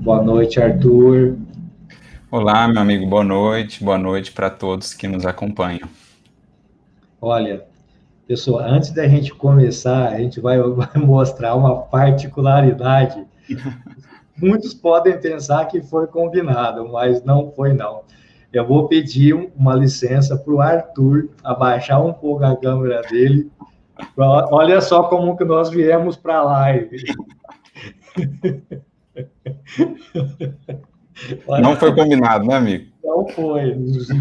Boa noite, Arthur. Olá, meu amigo, boa noite para todos que nos acompanham. Olha, pessoal, antes da gente começar, a gente vai mostrar uma particularidade. Muitos podem pensar que foi combinado, mas não foi, não. Eu vou pedir uma licença para o Arthur abaixar um pouco a câmera dele. Olha só como que nós viemos para a live. Não foi Olha, combinado, né, amigo? não foi,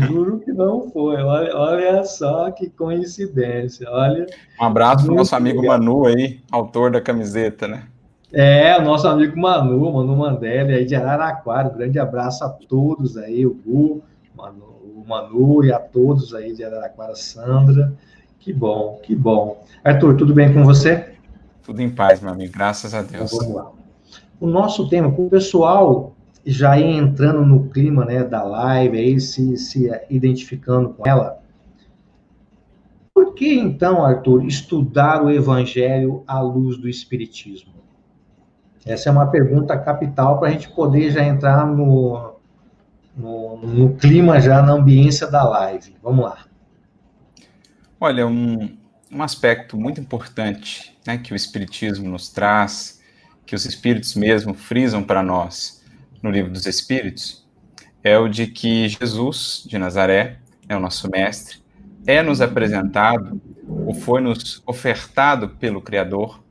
juro que não foi. Olha só que coincidência. Olha, Um abraço pro nosso muito amigo legal. Manu aí, autor da camiseta, né? É, o nosso amigo Manu Mandelli, aí de Araraquara. Um grande abraço a todos aí, o Gu, o Manu e a todos aí de Araraquara, Sandra. Que bom, que bom. Arthur, tudo bem com você? Tudo em paz, meu amigo, graças a Então Deus. vamos lá. O nosso tema, para o pessoal já ir entrando no clima, né, da live, aí se identificando com ela. Por que então, Arthur, estudar o Evangelho à luz do Espiritismo? Essa é uma pergunta capital para a gente poder já entrar no clima, já na ambiência da live. Vamos lá. Olha, um aspecto muito importante, né, que o Espiritismo nos traz, que os Espíritos mesmo frisam para nós no Livro dos Espíritos, é o de que Jesus de Nazaré, é o nosso mestre, é nos apresentado, ou foi nos ofertado pelo Criador,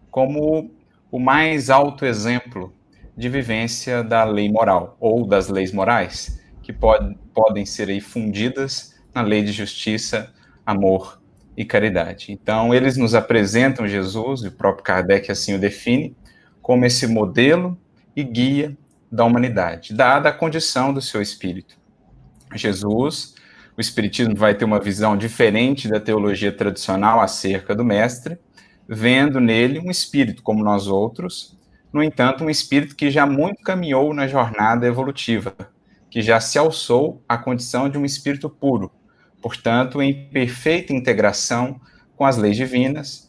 como o mais alto exemplo de vivência da lei moral, ou das leis morais, que podem ser aí fundidas na lei de justiça, amor e caridade. Então, eles nos apresentam Jesus, e o próprio Kardec assim o define, como esse modelo e guia da humanidade, dada a condição do seu espírito. Jesus, o Espiritismo vai ter uma visão diferente da teologia tradicional acerca do Mestre, vendo nele um espírito como nós outros, no entanto, um espírito que já muito caminhou na jornada evolutiva, que já se alçou à condição de um espírito puro, portanto, em perfeita integração com as leis divinas,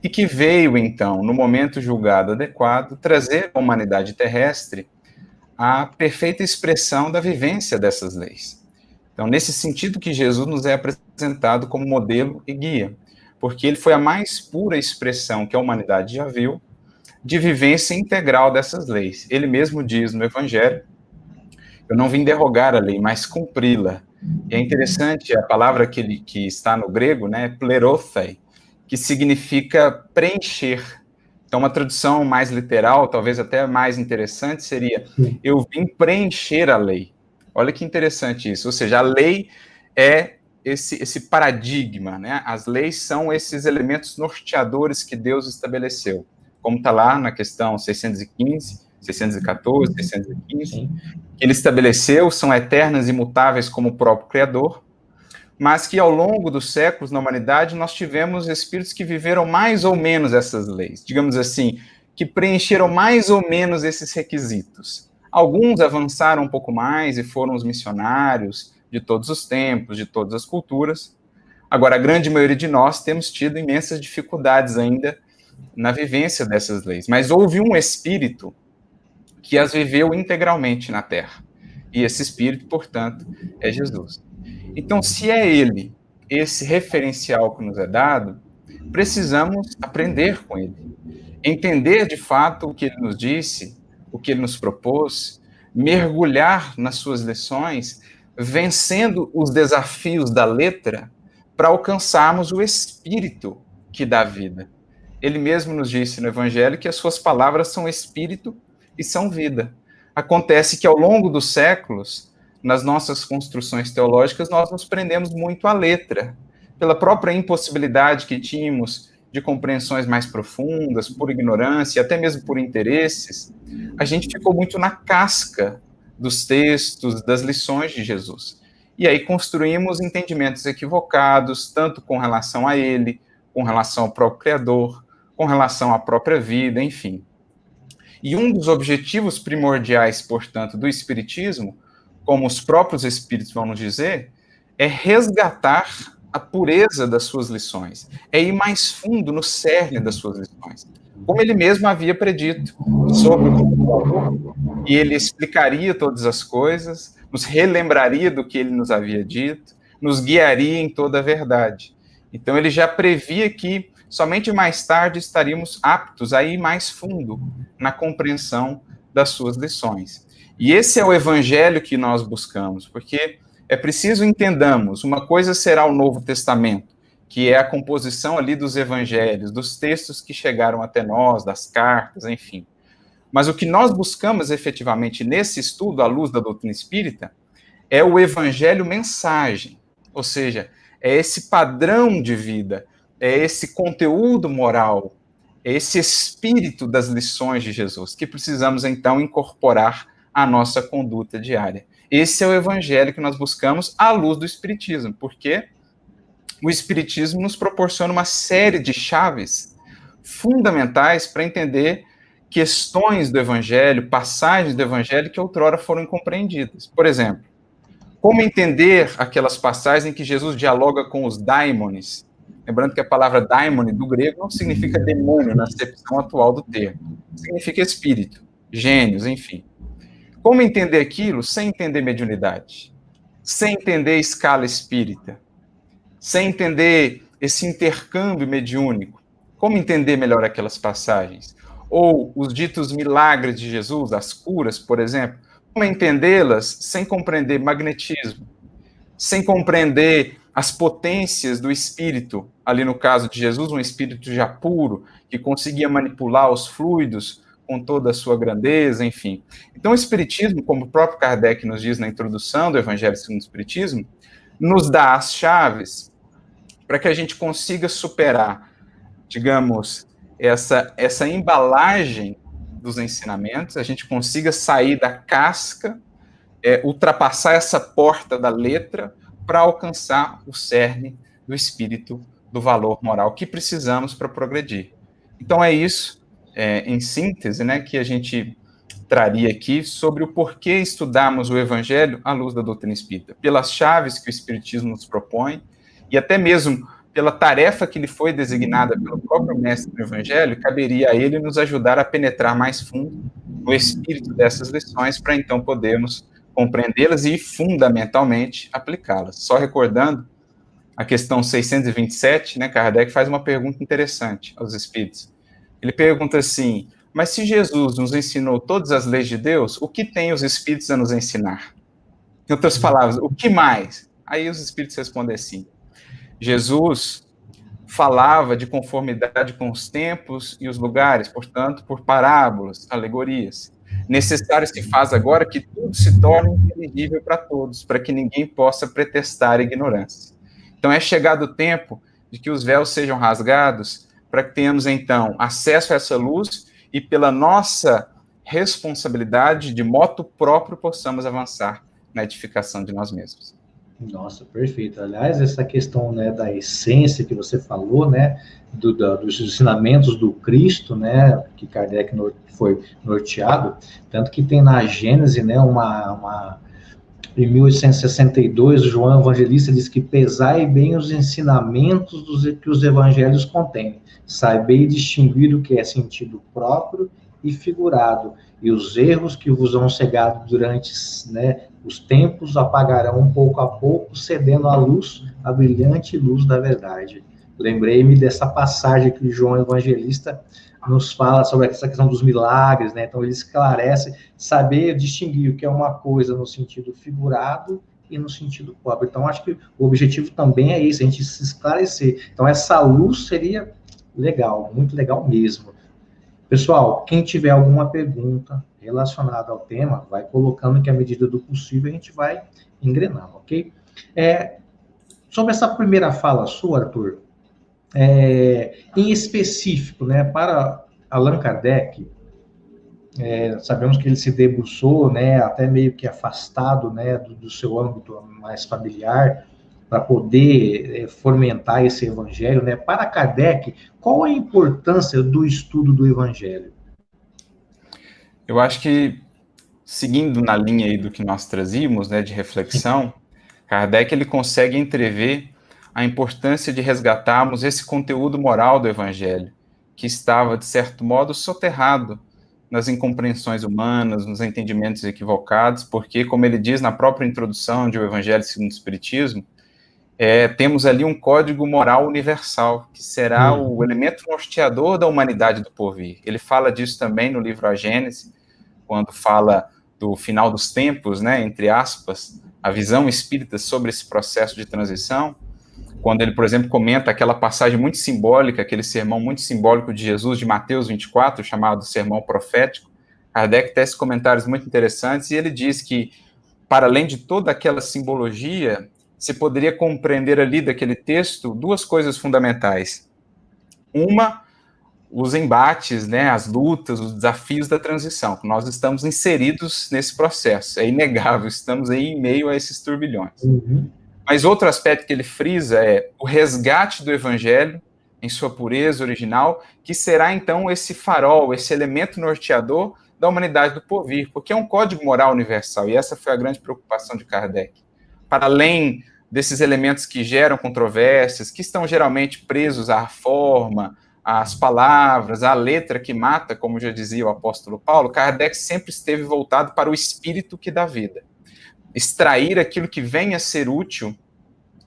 e que veio, então, no momento julgado adequado, trazer à humanidade terrestre a perfeita expressão da vivência dessas leis. Então, nesse sentido que Jesus nos é apresentado como modelo e guia, porque ele foi a mais pura expressão que a humanidade já viu de vivência integral dessas leis. Ele mesmo diz no Evangelho: eu não vim derrogar a lei, mas cumpri-la. E é interessante a palavra que está no grego, né, plerothei, que significa preencher. Então, uma tradução mais literal, talvez até mais interessante, seria: eu vim preencher a lei. Olha que interessante isso. Ou seja, a lei é esse paradigma, né? As leis são esses elementos norteadores que Deus estabeleceu, como está lá na questão 615, 614, 615, Sim. que ele estabeleceu, são eternas e imutáveis como o próprio Criador, mas que ao longo dos séculos na humanidade nós tivemos espíritos que viveram mais ou menos essas leis, digamos assim, que preencheram mais ou menos esses requisitos. Alguns avançaram um pouco mais e foram os missionários de todos os tempos, de todas as culturas. Agora, a grande maioria de nós temos tido imensas dificuldades ainda na vivência dessas leis, mas houve um espírito que as viveu integralmente na Terra. E esse espírito, portanto, é Jesus. Então, se é ele esse referencial que nos é dado, precisamos aprender com ele, entender de fato o que ele nos disse, o que ele nos propôs, mergulhar nas suas lições, vencendo os desafios da letra para alcançarmos o espírito que dá vida. Ele mesmo nos disse no Evangelho que as suas palavras são espírito e são vida. Acontece que ao longo dos séculos, nas nossas construções teológicas, nós nos prendemos muito à letra, pela própria impossibilidade que tínhamos de compreensões mais profundas, por ignorância e até mesmo por interesses, a gente ficou muito na casca dos textos, das lições de Jesus. E aí construímos entendimentos equivocados, tanto com relação a ele, com relação ao próprio Criador, com relação à própria vida, enfim. E um dos objetivos primordiais, portanto, do Espiritismo, como os próprios Espíritos vão nos dizer, é resgatar a pureza das suas lições, é ir mais fundo no cerne das suas lições. como ele mesmo havia predito, sobre o amor, e ele explicaria todas as coisas, nos relembraria do que ele nos havia dito, nos guiaria em toda a verdade. Então ele já previa que somente mais tarde estaríamos aptos a ir mais fundo na compreensão das suas lições. E esse é o evangelho que nós buscamos, porque é preciso entendamos, uma coisa será o Novo Testamento, que é a composição ali dos evangelhos, dos textos que chegaram até nós, das cartas, enfim. Mas o que nós buscamos efetivamente nesse estudo, à luz da doutrina espírita, é o evangelho mensagem, ou seja, é esse padrão de vida, é esse conteúdo moral, é esse espírito das lições de Jesus, que precisamos então incorporar à nossa conduta diária. Esse é o evangelho que nós buscamos à luz do espiritismo, porque o espiritismo nos proporciona uma série de chaves fundamentais para entender questões do evangelho, passagens do evangelho que outrora foram incompreendidas. Por exemplo, como entender aquelas passagens em que Jesus dialoga com os daimones? Lembrando que a palavra daimone do grego não significa demônio na acepção atual do termo. Significa espírito, gênios, enfim. Como entender aquilo sem entender mediunidade? Sem entender escala espírita? Sem entender esse intercâmbio mediúnico? Como entender melhor aquelas passagens? Ou os ditos milagres de Jesus, as curas, por exemplo, como entendê-las sem compreender magnetismo, sem compreender as potências do espírito, ali no caso de Jesus, um espírito já puro, que conseguia manipular os fluidos com toda a sua grandeza, enfim. Então o espiritismo, como o próprio Kardec nos diz na introdução do Evangelho segundo o Espiritismo, nos dá as chaves para que a gente consiga superar, digamos, essa embalagem dos ensinamentos, a gente consiga sair da casca, ultrapassar essa porta da letra para alcançar o cerne do espírito, do valor moral que precisamos para progredir. Então é isso, em síntese, né, que a gente traria aqui sobre o porquê estudarmos o Evangelho à luz da doutrina espírita, pelas chaves que o Espiritismo nos propõe e até mesmo pela tarefa que lhe foi designada pelo próprio mestre do Evangelho, caberia a ele nos ajudar a penetrar mais fundo no espírito dessas lições para então podermos compreendê-las e, fundamentalmente, aplicá-las. Só recordando a questão 627, né, Kardec faz uma pergunta interessante aos espíritos. Ele pergunta assim, mas se Jesus nos ensinou todas as leis de Deus, o que tem os espíritos a nos ensinar? Em outras palavras, o que mais? Aí os espíritos respondem assim, Jesus falava de conformidade com os tempos e os lugares, portanto, por parábolas, alegorias. Necessário se faz agora que tudo se torne inteligível para todos, para que ninguém possa pretextar a ignorância. Então é chegado o tempo de que os véus sejam rasgados, para que tenhamos, então, acesso a essa luz e pela nossa responsabilidade, de moto próprio, possamos avançar na edificação de nós mesmos. Nossa, perfeito. Aliás, essa questão, né, da essência que você falou, né, dos ensinamentos do Cristo, né, que Kardec foi norteado, tanto que tem na Gênese, né, em 1862, João Evangelista diz que pesai bem os ensinamentos que os evangelhos contêm, saibei distinguir o que é sentido próprio e figurado, e os erros que vos hão cegado durante, né, os tempos apagarão pouco a pouco, cedendo à luz, a brilhante luz da verdade. Lembrei-me dessa passagem que João Evangelista nos fala sobre essa questão dos milagres, né? Então ele esclarece, saber distinguir o que é uma coisa no sentido figurado e no sentido próprio. Então acho que o objetivo também é esse, a gente se esclarecer. Então essa luz seria legal, muito legal mesmo. Pessoal, quem tiver alguma pergunta relacionada ao tema, vai colocando que à medida do possível a gente vai engrenando, ok? Sobre essa primeira fala sua, Arthur, em específico, né, para Allan Kardec, sabemos que ele se debruçou, né, até meio que afastado, né, do seu âmbito mais familiar, para poder fomentar esse evangelho, né? Para Kardec, qual a importância do estudo do evangelho? Eu acho que, seguindo na linha aí do que nós trazíamos, né, de reflexão, Kardec ele consegue entrever a importância de resgatarmos esse conteúdo moral do evangelho, que estava, de certo modo, soterrado nas incompreensões humanas, nos entendimentos equivocados, porque, como ele diz na própria introdução de O Evangelho segundo o Espiritismo, temos ali um código moral universal, que será o elemento norteador da humanidade do porvir. Ele fala disso também no livro A Gênese, quando fala do final dos tempos, né, entre aspas, a visão espírita sobre esse processo de transição, quando ele, por exemplo, comenta aquela passagem muito simbólica, aquele sermão muito simbólico de Jesus, de Mateus 24, chamado Sermão Profético. Kardec tece comentários muito interessantes, e ele diz que, para além de toda aquela simbologia, se poderia compreender ali daquele texto duas coisas fundamentais. Uma, os embates, né, as lutas, os desafios da transição. Nós estamos inseridos nesse processo, é inegável, estamos aí em meio a esses turbilhões. Mas outro aspecto que ele frisa é o resgate do Evangelho em sua pureza original, que será então esse farol, esse elemento norteador da humanidade do porvir, porque é um código moral universal, e essa foi a grande preocupação de Kardec. Para além desses elementos que geram controvérsias, que estão geralmente presos à forma, às palavras, à letra que mata, como já dizia o apóstolo Paulo, Kardec sempre esteve voltado para o espírito que dá vida. Extrair aquilo que venha a ser útil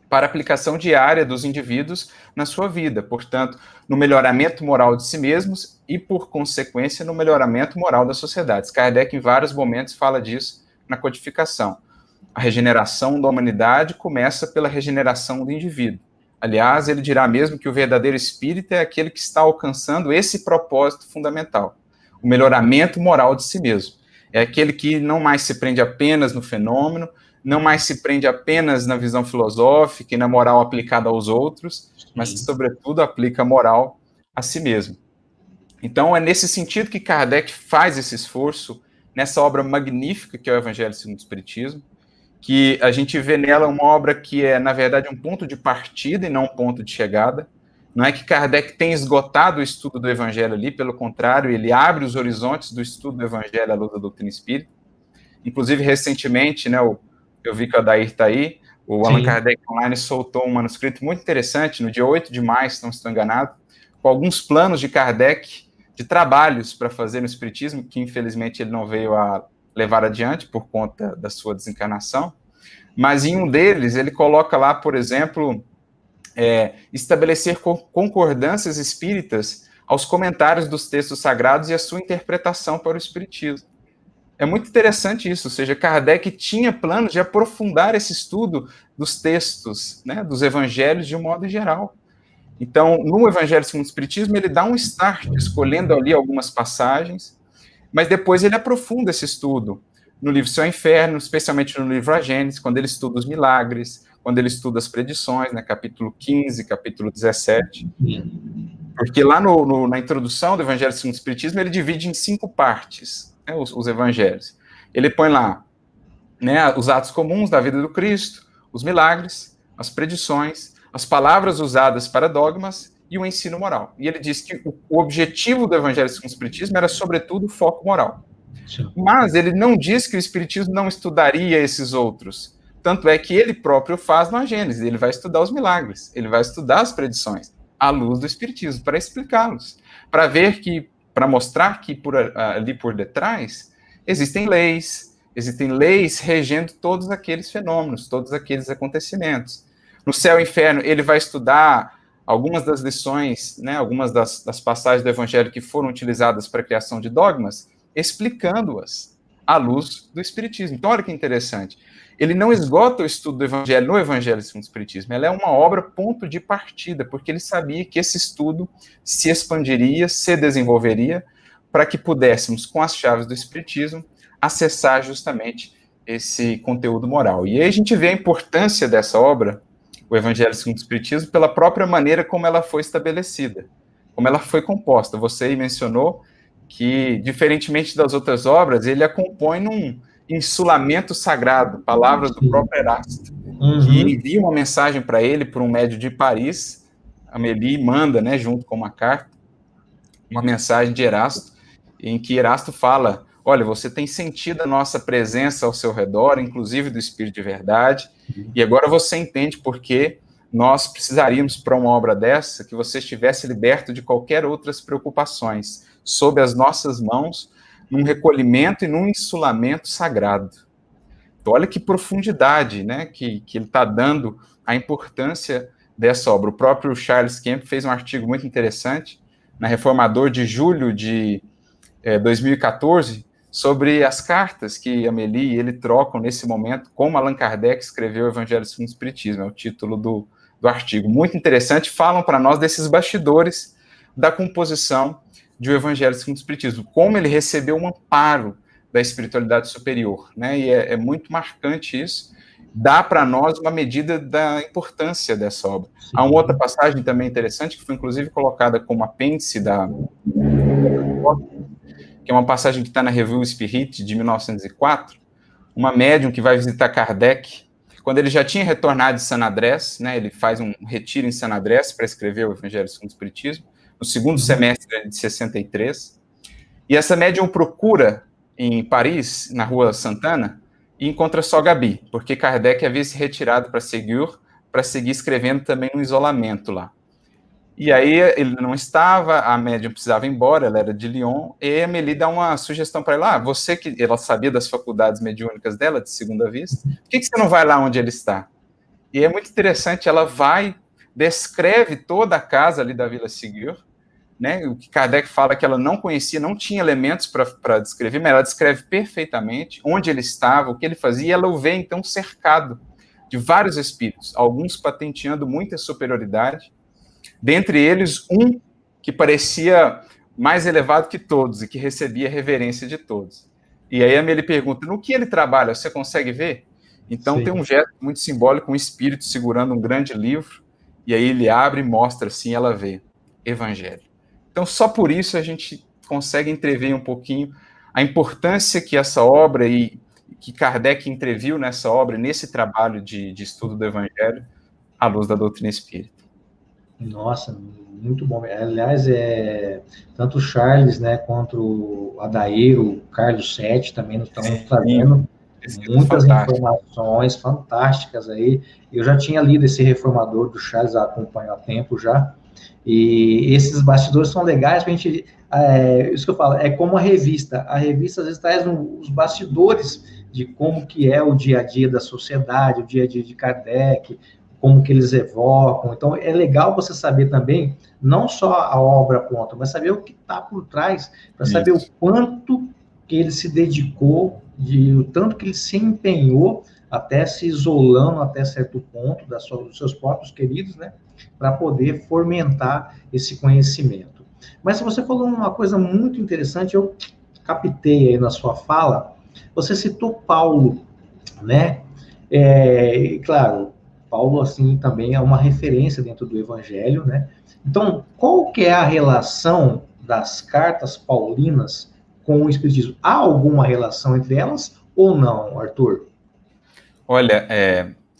para a aplicação diária dos indivíduos na sua vida, portanto, no melhoramento moral de si mesmos e, por consequência, no melhoramento moral das sociedades. Kardec, em vários momentos, fala disso na codificação. A regeneração da humanidade começa pela regeneração do indivíduo. Aliás, ele dirá mesmo que o verdadeiro espírita é aquele que está alcançando esse propósito fundamental, o melhoramento moral de si mesmo. É aquele que não mais se prende apenas no fenômeno, não mais se prende apenas na visão filosófica e na moral aplicada aos outros, mas que, sobretudo, aplica a moral a si mesmo. Então, é nesse sentido que Kardec faz esse esforço, nessa obra magnífica que é o Evangelho segundo o Espiritismo, que a gente vê nela uma obra que é, na verdade, um ponto de partida e não um ponto de chegada. Não é que Kardec tenha esgotado o estudo do Evangelho ali, pelo contrário, ele abre os horizontes do estudo do Evangelho à luz da doutrina espírita. Inclusive, recentemente, né, eu vi que o Adair está aí, o Allan Kardec Online soltou um manuscrito muito interessante, no dia 8 de maio, se não estou enganado, com alguns planos de Kardec, de trabalhos para fazer no Espiritismo, que infelizmente ele não veio a levar adiante por conta da sua desencarnação, mas em um deles ele coloca lá, por exemplo, estabelecer concordâncias espíritas aos comentários dos textos sagrados e a sua interpretação para o Espiritismo. É muito interessante isso, ou seja, Kardec tinha planos de aprofundar esse estudo dos textos, né, dos evangelhos de um modo geral. Então, no Evangelho segundo o Espiritismo, ele dá um start, escolhendo ali algumas passagens, mas depois ele aprofunda esse estudo no livro Céu e Inferno, especialmente no livro A Gênese, quando ele estuda os milagres, quando ele estuda as predições, né, capítulo 15, capítulo 17. Porque lá na introdução do Evangelho segundo o Espiritismo, ele divide em 5 partes, né, os evangelhos. Ele põe lá, né, os atos comuns da vida do Cristo, os milagres, as predições, as palavras usadas para dogmas e o ensino moral. E ele diz que o objetivo do Evangelho segundo o Espiritismo era, sobretudo, o foco moral. Mas ele não diz que o Espiritismo não estudaria esses outros. Tanto é que ele próprio faz na Gênese. Ele vai estudar os milagres, ele vai estudar as predições à luz do Espiritismo, para explicá-los, para ver que, para mostrar que ali por detrás existem leis regendo todos aqueles fenômenos, todos aqueles acontecimentos. No Céu e Inferno, ele vai estudar algumas das lições, né, algumas das passagens do Evangelho que foram utilizadas para a criação de dogmas, explicando-as à luz do Espiritismo. Então, olha que interessante. Ele não esgota o estudo do Evangelho no Evangelho segundo o Espiritismo. Ela é uma obra ponto de partida, porque ele sabia que esse estudo se expandiria, se desenvolveria, para que pudéssemos, com as chaves do Espiritismo, acessar justamente esse conteúdo moral. E aí a gente vê a importância dessa obra, o Evangelho segundo o Espiritismo, pela própria maneira como ela foi estabelecida, como ela foi composta. Você aí mencionou que, diferentemente das outras obras, ele a compõe num insulamento sagrado, palavras do próprio Erasto, que envia uma mensagem para ele por um médium de Paris. Amélie manda, né, junto com uma carta, uma mensagem de Erasto, em que Erasto fala: olha, você tem sentido a nossa presença ao seu redor, inclusive do Espírito de Verdade, e agora você entende por que nós precisaríamos, para uma obra dessa, que você estivesse liberto de qualquer outras preocupações, sob as nossas mãos, num recolhimento e num insulamento sagrado. Então, olha que profundidade, né, que ele está dando a importância dessa obra. O próprio Charles Kemp fez um artigo muito interessante na Reformador de julho de 2014, sobre as cartas que Amélie e ele trocam nesse momento, como Allan Kardec escreveu o Evangelho segundo o Espiritismo, é o título do artigo. Muito interessante, falam para nós desses bastidores da composição de O Evangelho segundo o Espiritismo, como ele recebeu um amparo da espiritualidade superior, né? E é muito marcante isso, dá para nós uma medida da importância dessa obra. Sim. Há uma outra passagem também interessante, que foi inclusive colocada como apêndice que é uma passagem que está na Revue Spirit, de 1904, uma médium que vai visitar Kardec, quando ele já tinha retornado de San Andrés, né, ele faz um retiro em San Andrés para escrever o Evangelho segundo o Espiritismo, no segundo semestre de 63, e essa médium procura em Paris, na Rua Santana, e encontra só Gabi, porque Kardec havia se retirado para seguir escrevendo também no isolamento lá. E aí ele não estava, a médium precisava ir embora, ela era de Lyon, e a Amélie dá uma sugestão para ela, você que ela sabia das faculdades mediúnicas dela, de segunda vista, por que você não vai lá onde ele está? E é muito interessante, ela vai, descreve toda a casa ali da Vila Ségur, né, o que Kardec fala que ela não conhecia, não tinha elementos para descrever, mas ela descreve perfeitamente onde ele estava, o que ele fazia, e ela o vê então cercado de vários espíritos, alguns patenteando muita superioridade, dentre eles, um que parecia mais elevado que todos e que recebia a reverência de todos. E aí a Amélie pergunta, no que ele trabalha, você consegue ver? Então Sim. Tem um gesto muito simbólico, um espírito segurando um grande livro, e aí ele abre e mostra assim, ela vê, Evangelho. Então só por isso a gente consegue entrever um pouquinho a importância que essa obra, e que Kardec entreviu nessa obra, nesse trabalho de estudo do Evangelho, à luz da doutrina espírita. Nossa, muito bom. Aliás, tanto o Charles, né, quanto o Adair, o Carlos Sete também nos estão trazendo muitas informações fantásticas aí. Eu já tinha lido esse Reformador do Charles, acompanho há tempo já, e esses bastidores são legais para a gente, isso que eu falo, é como a revista às vezes traz os bastidores de como que é o dia a dia da sociedade, o dia a dia de Kardec, como que eles evocam. Então, é legal você saber também, não só a obra pronta, mas saber o que está por trás, para saber o quanto que ele se dedicou, o tanto que ele se empenhou, até se isolando até certo ponto dos seus próprios queridos, né, para poder fomentar esse conhecimento. Mas você falou uma coisa muito interessante, eu captei aí na sua fala, você citou Paulo, né, claro, Paulo, assim, também é uma referência dentro do Evangelho, né? Então, qual que é a relação das cartas paulinas com o Espiritismo? Há alguma relação entre elas ou não, Arthur? Olha,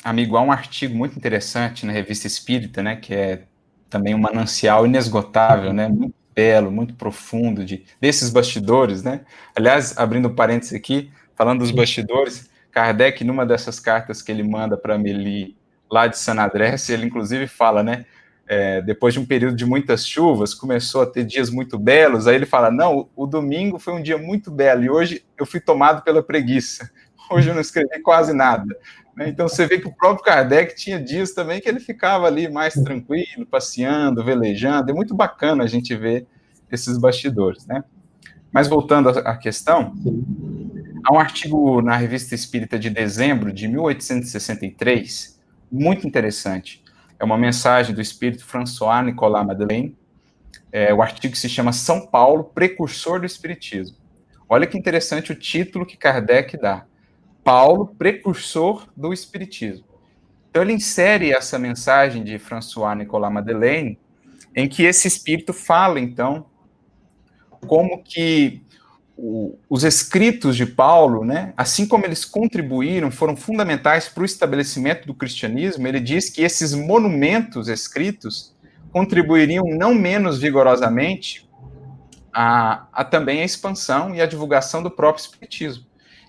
amigo, há um artigo muito interessante na Revista Espírita, né, que é também um manancial inesgotável, né, muito belo, muito profundo, desses bastidores, né? Aliás, abrindo parênteses aqui, falando dos bastidores, Kardec, numa dessas cartas que ele manda para Amélie, lá de San Andrés, ele inclusive fala, né, depois de um período de muitas chuvas, começou a ter dias muito belos, aí ele fala, não, o domingo foi um dia muito belo, e hoje eu fui tomado pela preguiça, hoje eu não escrevi quase nada, né? Então você vê que o próprio Kardec tinha dias também que ele ficava ali mais tranquilo, passeando, velejando, é muito bacana a gente ver esses bastidores, né? Mas voltando à questão, há um artigo na Revista Espírita de dezembro de 1863, muito interessante. É uma mensagem do espírito François Nicolas Madeleine. O artigo se chama São Paulo, precursor do Espiritismo. Olha que interessante o título que Kardec dá. Paulo, precursor do Espiritismo. Então ele insere essa mensagem de François Nicolas Madeleine, em que esse espírito fala, então, como que os escritos de Paulo, né, assim como eles contribuíram, foram fundamentais para o estabelecimento do cristianismo, ele diz que esses monumentos escritos contribuiriam não menos vigorosamente a também a expansão e a divulgação do próprio espiritismo.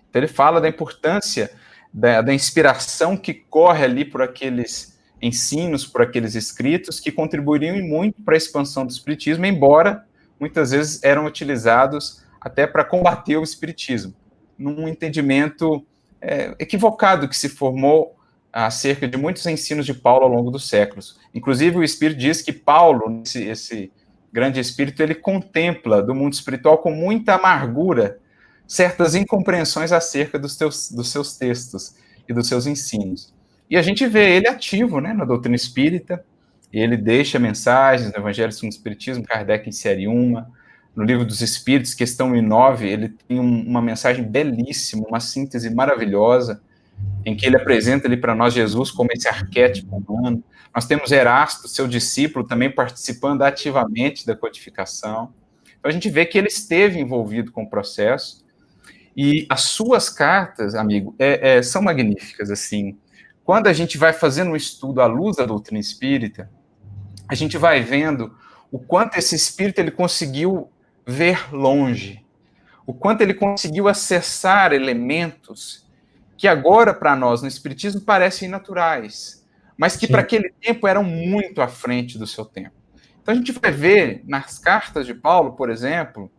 Então ele fala da importância da inspiração que corre ali por aqueles ensinos por aqueles escritos que contribuiriam muito para a expansão do espiritismo, embora muitas vezes eram utilizados até para combater o espiritismo, num entendimento equivocado que se formou acerca de muitos ensinos de Paulo ao longo dos séculos. Inclusive, o Espírito diz que Paulo, esse grande Espírito, ele contempla do mundo espiritual com muita amargura certas incompreensões acerca dos seus textos e dos seus ensinos. E a gente vê ele ativo, né, na doutrina espírita. Ele deixa mensagens no Evangelho segundo o Espiritismo, Kardec insere uma. No Livro dos Espíritos, questão 9, ele tem uma mensagem belíssima, uma síntese maravilhosa, em que ele apresenta ali para nós Jesus como esse arquétipo humano. Nós temos Erasto, seu discípulo, também participando ativamente da codificação. Então a gente vê que ele esteve envolvido com o processo, e as suas cartas, amigo, são magníficas, assim. Quando a gente vai fazendo um estudo à luz da doutrina espírita, a gente vai vendo o quanto esse espírito ele conseguiu ver longe, o quanto ele conseguiu acessar elementos que agora, para nós, no espiritismo, parecem naturais, mas que para aquele tempo eram muito à frente do seu tempo. Então a gente vai ver nas cartas de Paulo, por exemplo,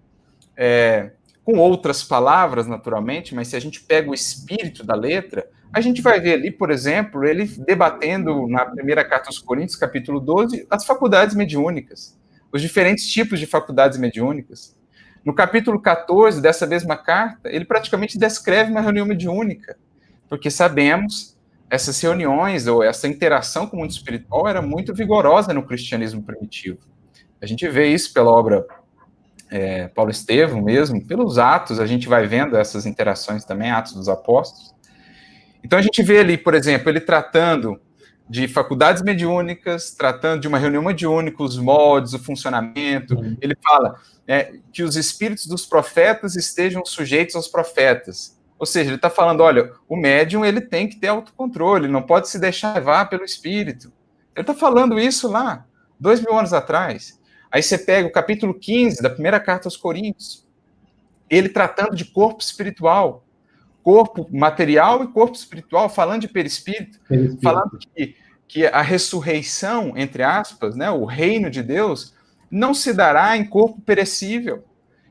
com outras palavras, naturalmente, mas se a gente pega o espírito da letra, a gente vai ver ali, por exemplo, ele debatendo na primeira carta aos Coríntios, capítulo 12, as faculdades mediúnicas, os diferentes tipos de faculdades mediúnicas. No capítulo 14 dessa mesma carta, ele praticamente descreve uma reunião mediúnica, porque sabemos, essas reuniões, ou essa interação com o mundo espiritual era muito vigorosa no cristianismo primitivo. A gente vê isso pela obra Paulo Estevão mesmo, pelos Atos, a gente vai vendo essas interações também, Atos dos Apóstolos. Então a gente vê ali, por exemplo, ele tratando de faculdades mediúnicas, tratando de uma reunião mediúnica, os moldes, o funcionamento. Ele fala que os espíritos dos profetas estejam sujeitos aos profetas. Ou seja, ele está falando, olha, o médium ele tem que ter autocontrole, não pode se deixar levar pelo espírito. Ele está falando isso lá, 2000 anos atrás. Aí você pega o capítulo 15 da primeira carta aos Coríntios, ele tratando de corpo espiritual, corpo material e corpo espiritual, falando de perispírito, falando que a ressurreição, entre aspas, né, o reino de Deus, não se dará em corpo perecível.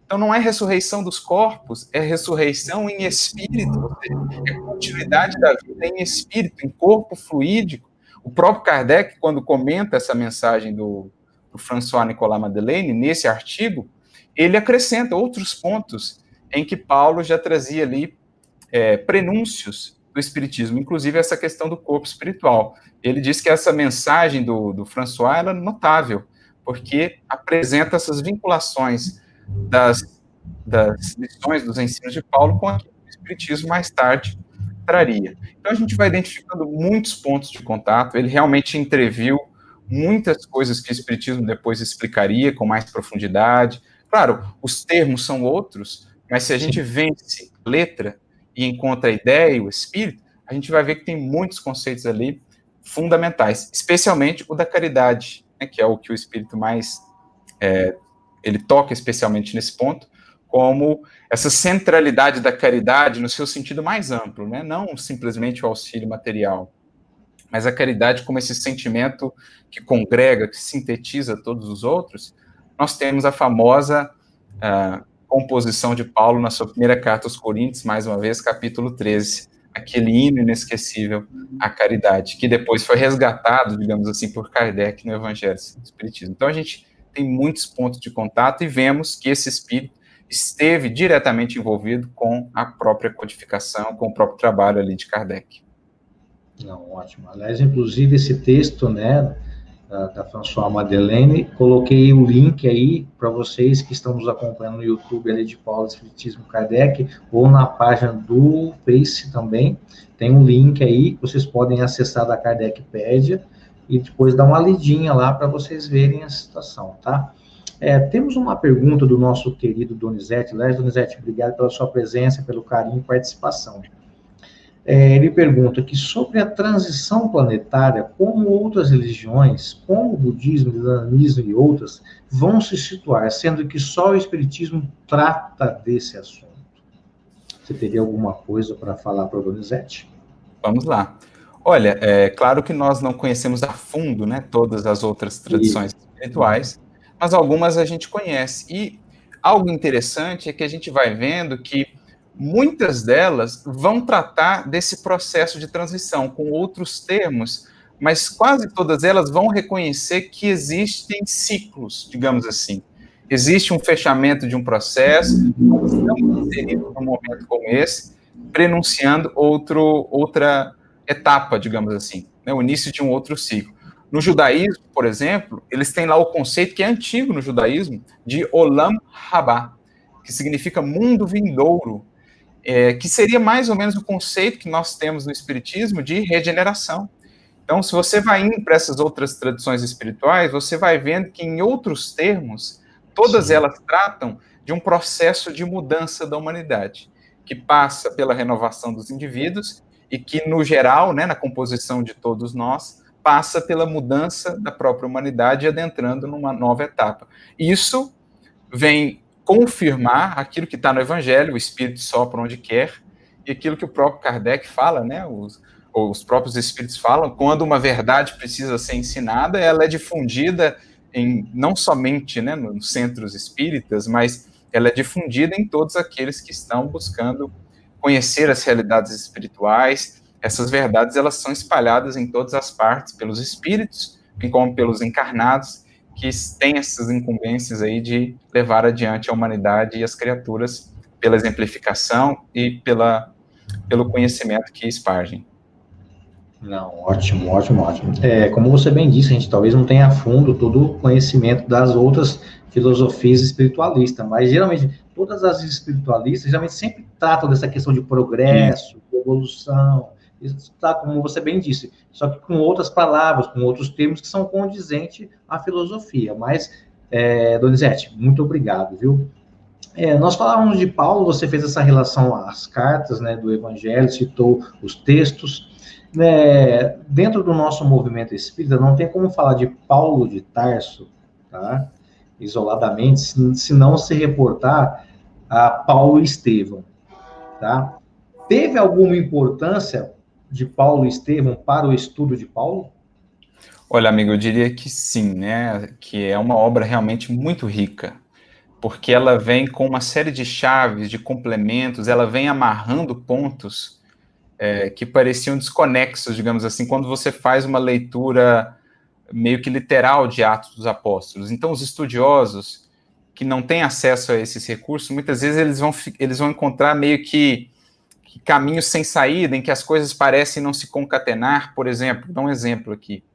Então não é ressurreição dos corpos, é ressurreição em espírito, é continuidade da vida em espírito, em corpo fluídico. O próprio Kardec, quando comenta essa mensagem do François-Nicolas Madeleine, nesse artigo, ele acrescenta outros pontos em que Paulo já trazia ali prenúncios do espiritismo, inclusive essa questão do corpo espiritual. Ele diz que essa mensagem do François ela é notável, porque apresenta essas vinculações das lições, dos ensinos de Paulo com aquilo que o espiritismo mais tarde traria. Então a gente vai identificando muitos pontos de contato, ele realmente entreviu muitas coisas que o espiritismo depois explicaria com mais profundidade. Claro, os termos são outros, mas se a gente vence a letra e encontra a ideia e o espírito, a gente vai ver que tem muitos conceitos ali fundamentais, especialmente o da caridade, né, que é o que o espírito mais ele toca especialmente nesse ponto, como essa centralidade da caridade no seu sentido mais amplo, né, não simplesmente o auxílio material, mas a caridade como esse sentimento que congrega, que sintetiza todos os outros. Nós temos a famosa composição de Paulo na sua primeira carta aos Coríntios, mais uma vez, capítulo 13, aquele hino inesquecível à caridade, que depois foi resgatado, digamos assim, por Kardec no Evangelho do Espiritismo. Então a gente tem muitos pontos de contato e vemos que esse espírito esteve diretamente envolvido com a própria codificação, com o próprio trabalho ali de Kardec. Não, ótimo. Aliás, inclusive, esse texto, né, da François Madeleine, coloquei o link aí para vocês que estão nos acompanhando no YouTube ali de Paulo Espiritismo Kardec, ou na página do Face também, tem um link aí que vocês podem acessar da Kardecpédia e depois dar uma lidinha lá para vocês verem a situação, tá? Temos uma pergunta do nosso querido Donizete. Aliás, Donizete, obrigado pela sua presença, pelo carinho e participação. Ele pergunta que sobre a transição planetária, como outras religiões, como o budismo, o islamismo e outras, vão se situar, sendo que só o espiritismo trata desse assunto. Você teria alguma coisa para falar para o Donizete? Vamos lá. Olha, é claro que nós não conhecemos a fundo, né, todas as outras tradições espirituais, mas algumas a gente conhece. E algo interessante é que a gente vai vendo que muitas delas vão tratar desse processo de transição com outros termos, mas quase todas elas vão reconhecer que existem ciclos, digamos assim. Existe um fechamento de um processo, nós estamos inseridos num momento como esse, prenunciando outra etapa, digamos assim, né, o início de um outro ciclo. No judaísmo, por exemplo, eles têm lá o conceito que é antigo no judaísmo, de Olam Rabá, que significa mundo vindouro, que seria mais ou menos o conceito que nós temos no Espiritismo de regeneração. Então, se você vai indo para essas outras tradições espirituais, você vai vendo que, em outros termos, todas elas tratam de um processo de mudança da humanidade, que passa pela renovação dos indivíduos e que, no geral, né, na composição de todos nós, passa pela mudança da própria humanidade, adentrando numa nova etapa. Isso vem confirmar aquilo que está no Evangelho, o Espírito sopra onde quer, e aquilo que o próprio Kardec fala, né, os próprios Espíritos falam, quando uma verdade precisa ser ensinada, ela é difundida não somente, né, nos centros espíritas, mas ela é difundida em todos aqueles que estão buscando conhecer as realidades espirituais. Essas verdades, elas são espalhadas em todas as partes, pelos espíritos, bem como pelos encarnados, que têm essas incumbências aí de levar adiante a humanidade e as criaturas pela exemplificação e pelo conhecimento que espargem. Não, ótimo, ótimo, ótimo. Como você bem disse, a gente talvez não tenha a fundo todo o conhecimento das outras filosofias espiritualistas, mas geralmente todas as espiritualistas geralmente sempre tratam dessa questão de progresso, de evolução, isso está, como você bem disse, só que com outras palavras, com outros termos que são condizentes à filosofia. Mas, Donizete, muito obrigado, viu? Nós falávamos de Paulo, você fez essa relação às cartas, né, do Evangelho, citou os textos, né, dentro do nosso movimento espírita, não tem como falar de Paulo de Tarso, tá, isoladamente, se não se reportar a Paulo e Estevão, tá? Teve alguma importância de Paulo e Estevão para o estudo de Paulo? Olha, amigo, eu diria que sim, né, que é uma obra realmente muito rica, porque ela vem com uma série de chaves, de complementos, ela vem amarrando pontos que pareciam desconexos, digamos assim, quando você faz uma leitura meio que literal de Atos dos Apóstolos. Então, os estudiosos que não têm acesso a esses recursos, muitas vezes eles vão encontrar meio que caminhos sem saída, em que as coisas parecem não se concatenar. Por exemplo, vou dar um exemplo aqui.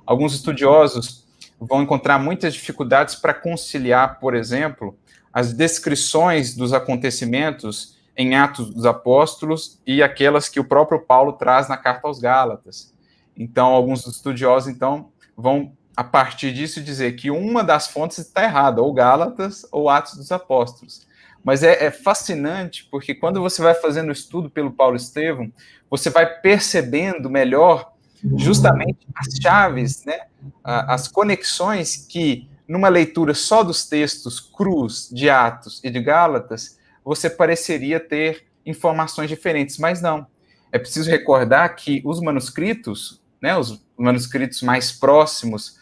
Alguns estudiosos vão encontrar muitas dificuldades para conciliar, por exemplo, as descrições dos acontecimentos em Atos dos Apóstolos e aquelas que o próprio Paulo traz na Carta aos Gálatas. Então, alguns estudiosos, então, vão, a partir disso, dizer que uma das fontes está errada, ou Gálatas ou Atos dos Apóstolos. Mas é fascinante, porque quando você vai fazendo o estudo pelo Paulo Estevão, você vai percebendo melhor justamente as chaves, né, as conexões que, numa leitura só dos textos crus de Atos e de Gálatas, você pareceria ter informações diferentes, mas não. É preciso recordar que os manuscritos, né, os manuscritos mais próximos,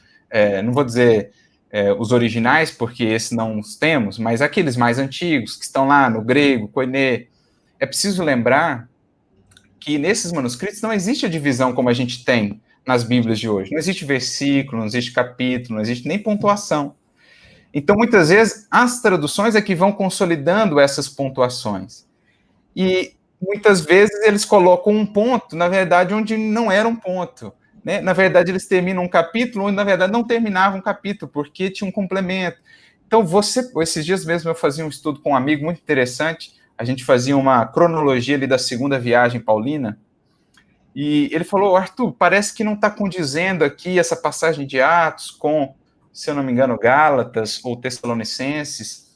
não vou dizer os originais, porque esses não os temos, mas aqueles mais antigos, que estão lá no grego, koiné, é preciso lembrar que nesses manuscritos não existe a divisão como a gente tem nas Bíblias de hoje. Não existe versículo, não existe capítulo, não existe nem pontuação. Então, muitas vezes, as traduções é que vão consolidando essas pontuações. E, muitas vezes, eles colocam um ponto, na verdade, onde não era um ponto. Né? Na verdade, eles terminam um capítulo onde, na verdade, não terminava um capítulo, porque tinha um complemento. Então, esses dias mesmo eu fazia um estudo com um amigo muito interessante, a gente fazia uma cronologia ali da segunda viagem paulina, e ele falou, Arthur, parece que não está condizendo aqui essa passagem de Atos com, se eu não me engano, Gálatas ou Tessalonicenses.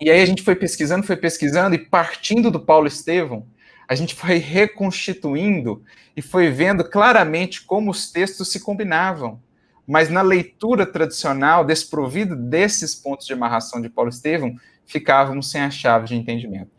E aí a gente foi pesquisando, e partindo do Paulo Estevão, a gente foi reconstituindo e foi vendo claramente como os textos se combinavam. Mas na leitura tradicional, desprovido desses pontos de amarração de Paulo Estevão, ficávamos sem a chave de entendimento.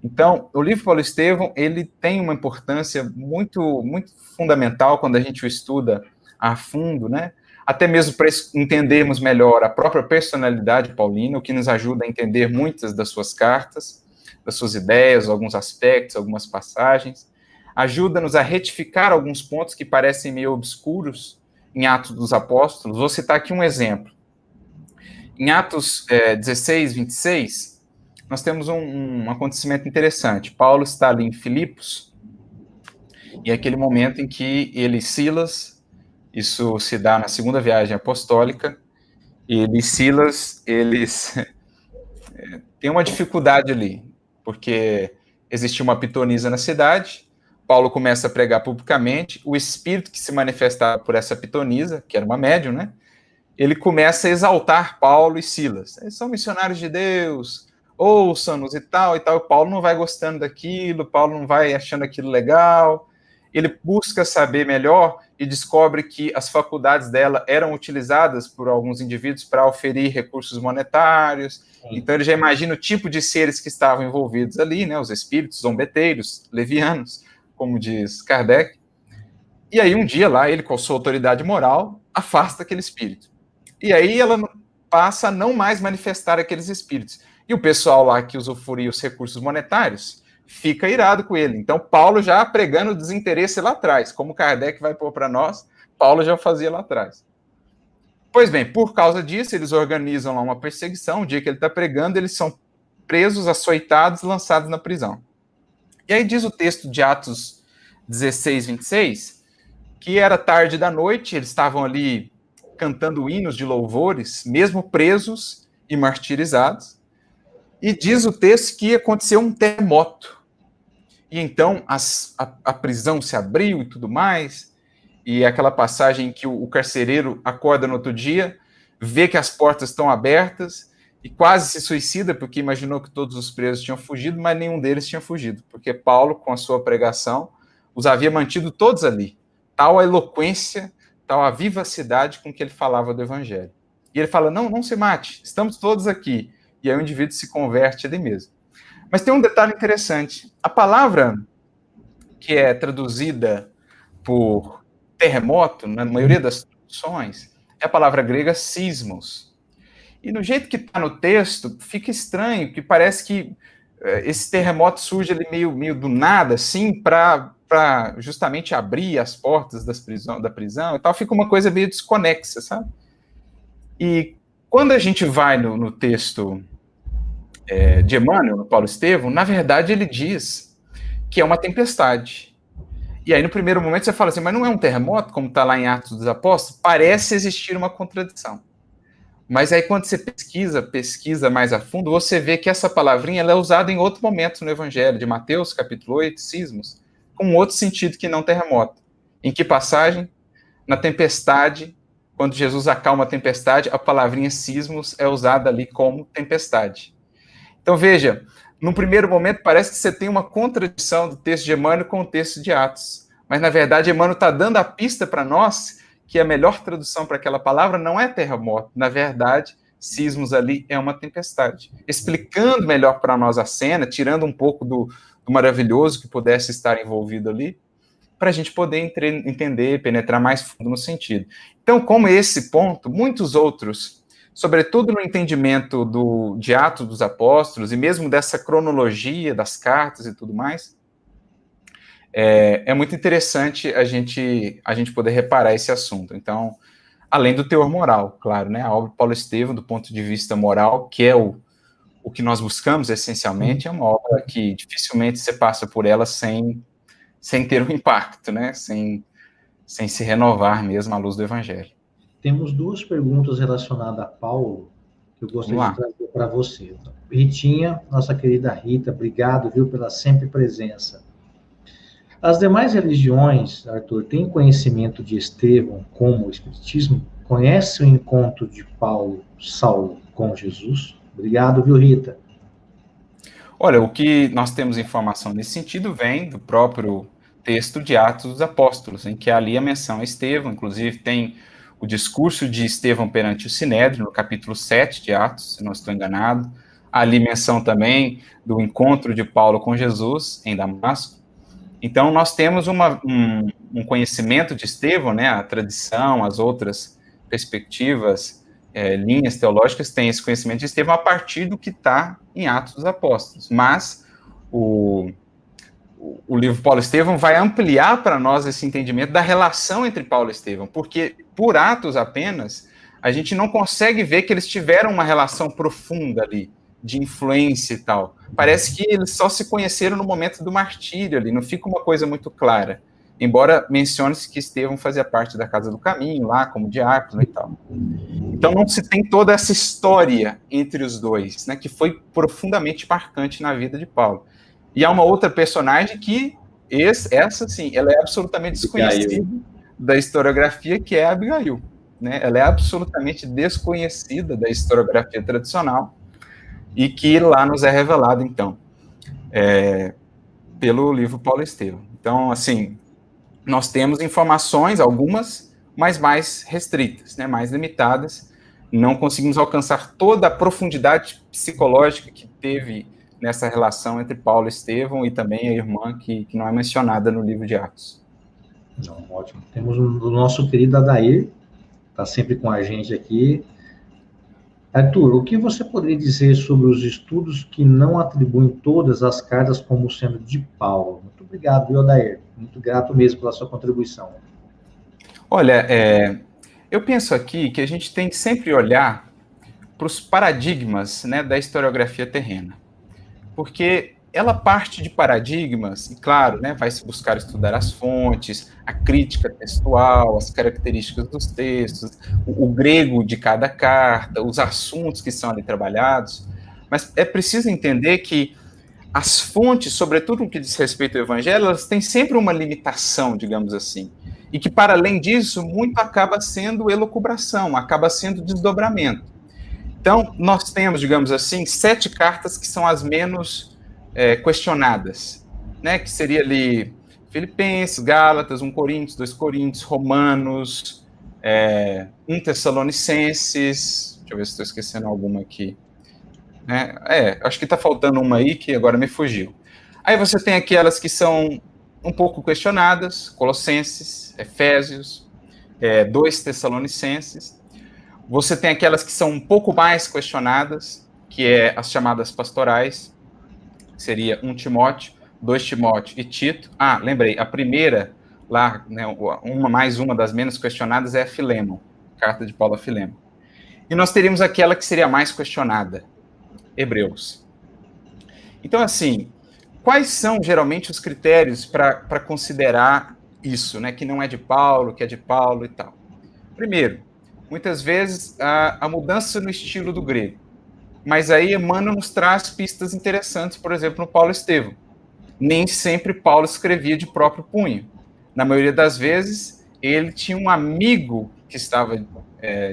Então, o livro Paulo Estevão, ele tem uma importância muito, muito fundamental quando a gente o estuda a fundo, né? Até mesmo para entendermos melhor a própria personalidade paulina, o que nos ajuda a entender muitas das suas cartas, das suas ideias, alguns aspectos, algumas passagens. Ajuda-nos a retificar alguns pontos que parecem meio obscuros em Atos dos Apóstolos. Vou citar aqui um exemplo. Em Atos 16, 26, nós temos um acontecimento interessante. Paulo está ali em Filipos, e é aquele momento em que ele e Silas, isso se dá na segunda viagem apostólica, ele e Silas, eles têm uma dificuldade ali, porque existia uma pitonisa na cidade, Paulo começa a pregar publicamente, o espírito que se manifestava por essa pitonisa, que era uma médium, né? Ele começa a exaltar Paulo e Silas. Eles são missionários de Deus, ouçam-nos e tal, e tal. Paulo não vai gostando daquilo, Paulo não vai achando aquilo legal. Ele busca saber melhor e descobre que as faculdades dela eram utilizadas por alguns indivíduos para oferir recursos monetários. Então ele já imagina o tipo de seres que estavam envolvidos ali, né? Os espíritos zombeteiros, levianos, como diz Kardec. E aí um dia lá, ele com sua autoridade moral, afasta aquele espírito. E aí ela passa a não mais manifestar aqueles espíritos. E o pessoal lá que usufruía os recursos monetários fica irado com ele. Então, Paulo já pregando desinteresse lá atrás. Como Kardec vai pôr para nós, Paulo já fazia lá atrás. Pois bem, por causa disso, eles organizam lá uma perseguição. O dia que ele está pregando, eles são presos, açoitados, lançados na prisão. E aí diz o texto de Atos 16, 26, que era tarde da noite, eles estavam ali cantando hinos de louvores, mesmo presos e martirizados. E diz o texto que aconteceu um terremoto. E então a prisão se abriu e tudo mais. E aquela passagem que o carcereiro acorda no outro dia, vê que as portas estão abertas e quase se suicida, porque imaginou que todos os presos tinham fugido, mas nenhum deles tinha fugido, porque Paulo, com a sua pregação, os havia mantido todos ali. Tal a eloquência, tal a vivacidade com que ele falava do evangelho. E ele fala, não se mate, estamos todos aqui. E aí o indivíduo se converte ali mesmo. Mas tem um detalhe interessante. A palavra que é traduzida por terremoto, na maioria das traduções, é a palavra grega sismos. E no jeito que está no texto, fica estranho, que parece que esse terremoto surge ali meio do nada, assim, para justamente abrir as portas da prisão e tal, fica uma coisa meio desconexa, sabe? E quando a gente vai no texto de Emmanuel, no Paulo Estevão, na verdade ele diz que é uma tempestade. E aí no primeiro momento você fala assim, mas não é um terremoto, como está lá em Atos dos Apóstolos? Parece existir uma contradição. Mas aí quando você pesquisa mais a fundo, você vê que essa palavrinha ela é usada em outro momento no Evangelho, de Mateus, capítulo 8, sismos, com outro sentido que não terremoto. Em que passagem? Na tempestade, quando Jesus acalma a tempestade, a palavrinha sismos é usada ali como tempestade. Então veja, num primeiro momento parece que você tem uma contradição do texto de Emmanuel com o texto de Atos. Mas na verdade Emmanuel está dando a pista para nós que a melhor tradução para aquela palavra não é terremoto. Na verdade, sismos ali é uma tempestade. Explicando melhor para nós a cena, tirando um pouco do maravilhoso que pudesse estar envolvido ali, para a gente poder entender, penetrar mais fundo no sentido. Então, como esse ponto, muitos outros, sobretudo no entendimento de Atos dos Apóstolos, e mesmo dessa cronologia das cartas e tudo mais, é muito interessante a gente poder reparar esse assunto. Então, além do teor moral, claro, né? A obra de Paulo Estevão, do ponto de vista moral, que é o que nós buscamos essencialmente, é uma obra que dificilmente você passa por ela sem ter um impacto, né? Sem se renovar mesmo à luz do Evangelho. Temos duas perguntas relacionadas a Paulo que eu gostaria de trazer para você. Ritinha, nossa querida Rita, obrigado, viu, pela sempre presença. As demais religiões, Arthur, têm conhecimento de Estevão como o Espiritismo? Conhece o encontro de Saulo com Jesus? Obrigado, viu, Rita? Olha, o que nós temos informação nesse sentido vem do próprio texto de Atos dos Apóstolos, em que ali a menção a Estevão, inclusive tem o discurso de Estevão perante o Sinédrio, no capítulo 7 de Atos, se não estou enganado, Há ali menção também do encontro de Paulo com Jesus em Damasco. Então, nós temos um conhecimento de Estevão, né, a tradição, as outras perspectivas, linhas teológicas têm esse conhecimento de Estevão a partir do que está em Atos dos Apóstolos. Mas o livro Paulo e Estevão vai ampliar para nós esse entendimento da relação entre Paulo e Estevão, porque por Atos apenas, a gente não consegue ver que eles tiveram uma relação profunda ali, de influência e tal. Parece que eles só se conheceram no momento do martírio ali, não fica uma coisa muito clara. Embora mencione-se que Estevão fazia parte da Casa do Caminho, lá como diácono e tal. Então não se tem toda essa história entre os dois, né, que foi profundamente marcante na vida de Paulo. E há uma outra personagem que, essa sim, ela é absolutamente desconhecida da historiografia, que é a Abigail. Né? Ela é absolutamente desconhecida da historiografia tradicional, e que lá nos é revelado, então, pelo livro Paulo e Estevão. Então, assim, nós temos informações, algumas, mas mais restritas, né, mais limitadas. Não conseguimos alcançar toda a profundidade psicológica que teve nessa relação entre Paulo e Estevão e também a irmã que não é mencionada no livro de Atos. Não, ótimo. Temos o nosso querido Adair, está sempre com a gente aqui. Arthur, o que você poderia dizer sobre os estudos que não atribuem todas as cartas como sendo de Paulo? Muito obrigado, viu, Adair? Muito grato mesmo pela sua contribuição. Olha, eu penso aqui que a gente tem que sempre olhar para os paradigmas, né, da historiografia terrena. Porque ela parte de paradigmas, e claro, né, vai se buscar estudar as fontes, a crítica textual, as características dos textos, o grego de cada carta, os assuntos que são ali trabalhados, mas é preciso entender que as fontes, sobretudo no que diz respeito ao evangelho, elas têm sempre uma limitação, digamos assim, e que, para além disso, muito acaba sendo elucubração, acaba sendo desdobramento. Então, nós temos, digamos assim, 7 cartas que são as menos questionadas, né? Que seria ali Filipenses, Gálatas, 1 Coríntios, 2 Coríntios, Romanos, 1 Tessalonicenses, deixa eu ver se estou esquecendo alguma aqui. Acho que está faltando uma aí que agora me fugiu. Aí você tem aquelas que são um pouco questionadas, Colossenses, Efésios, 2 Tessalonicenses. Você tem aquelas que são um pouco mais questionadas, que é as chamadas pastorais, que seria 1 Timóteo, 2 Timóteo e Tito. Ah, lembrei, a primeira, lá, né, uma das menos questionadas é a Filemon, carta de Paulo a Filemon. E nós teríamos aquela que seria mais questionada, Hebreus. Então, assim, quais são geralmente os critérios para considerar isso, né, que não é de Paulo, que é de Paulo e tal? Primeiro, muitas vezes a mudança no estilo do grego. Mas aí Emmanuel nos traz pistas interessantes, por exemplo, no Paulo e Estevão. Nem sempre Paulo escrevia de próprio punho. Na maioria das vezes, ele tinha um amigo que estava,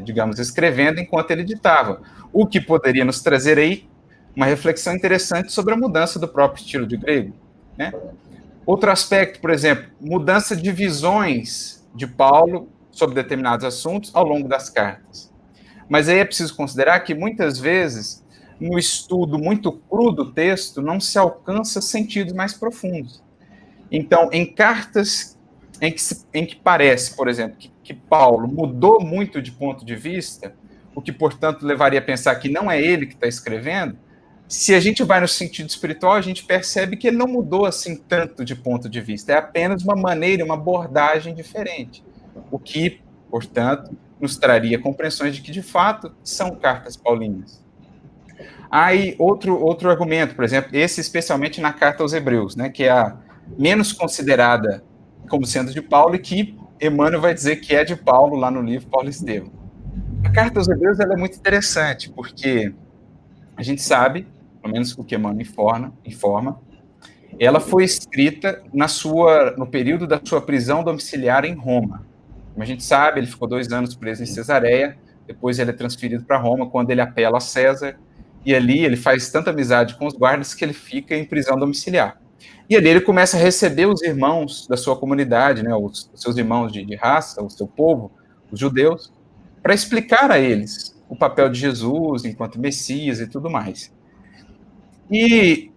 digamos, escrevendo enquanto ele ditava. O que poderia nos trazer aí uma reflexão interessante sobre a mudança do próprio estilo de grego. Né? Outro aspecto, por exemplo, mudança de visões de Paulo sobre determinados assuntos ao longo das cartas. Mas aí é preciso considerar que, muitas vezes, no estudo muito cru do texto, não se alcança sentidos mais profundos. Então, em cartas em que parece, por exemplo, que Paulo mudou muito de ponto de vista, o que, portanto, levaria a pensar que não é ele que está escrevendo, se a gente vai no sentido espiritual, a gente percebe que ele não mudou assim tanto de ponto de vista, é apenas uma maneira, uma abordagem diferente. O que, portanto, nos traria compreensões de que, de fato, são cartas paulinas. Aí, outro argumento, por exemplo, esse especialmente na carta aos Hebreus, né, que é a menos considerada como sendo de Paulo e que Emmanuel vai dizer que é de Paulo lá no livro Paulo e Estevão. A carta aos Hebreus ela é muito interessante, porque a gente sabe, pelo menos o que Emmanuel informa, ela foi escrita no período da sua prisão domiciliar em Roma. Como a gente sabe, ele ficou 2 anos preso em Cesareia, depois ele é transferido para Roma, quando ele apela a César, e ali ele faz tanta amizade com os guardas que ele fica em prisão domiciliar. E ali ele começa a receber os irmãos da sua comunidade, né, os seus irmãos de raça, o seu povo, os judeus, para explicar a eles o papel de Jesus enquanto Messias e tudo mais. E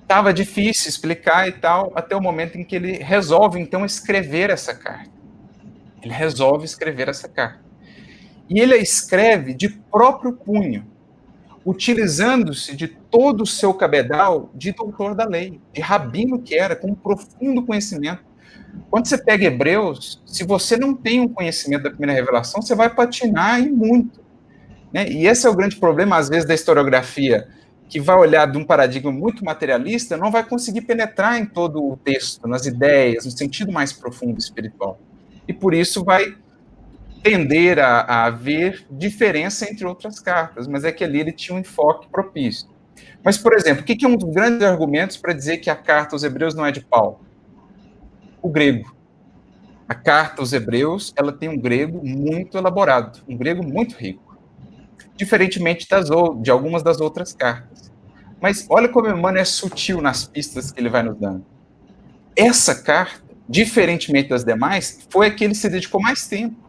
estava difícil explicar e tal, até o momento em que ele resolve, então, escrever essa carta. Ele resolve escrever essa carta. E ele a escreve de próprio punho, utilizando-se de todo o seu cabedal de doutor da lei, de rabino que era, com um profundo conhecimento. Quando você pega Hebreus, se você não tem um conhecimento da primeira revelação, você vai patinar e muito. Né? E esse é o grande problema, às vezes, da historiografia, que vai olhar de um paradigma muito materialista, não vai conseguir penetrar em todo o texto, nas ideias, no sentido mais profundo espiritual. E por isso vai tender a haver diferença entre outras cartas, mas é que ali ele tinha um enfoque propício. Mas, por exemplo, o que é um dos grandes argumentos para dizer que a carta aos Hebreus não é de Paulo? O grego. A carta aos Hebreus, ela tem um grego muito elaborado, um grego muito rico, diferentemente de algumas das outras cartas. Mas olha como Emmanuel é sutil nas pistas que ele vai nos dando. Essa carta, diferentemente das demais, foi a que ele se dedicou mais tempo.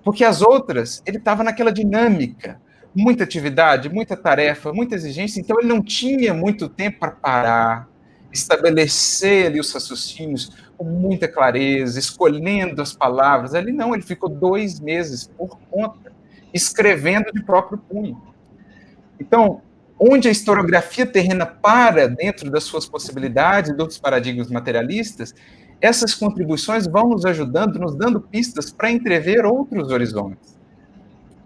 Porque as outras, ele estava naquela dinâmica, muita atividade, muita tarefa, muita exigência, então ele não tinha muito tempo para parar, estabelecer ali os raciocínios com muita clareza, escolhendo as palavras. Ali não, ele ficou 2 meses por conta, escrevendo de próprio punho. Então, onde a historiografia terrena para dentro das suas possibilidades, dos paradigmas materialistas, essas contribuições vão nos ajudando, nos dando pistas para entrever outros horizontes.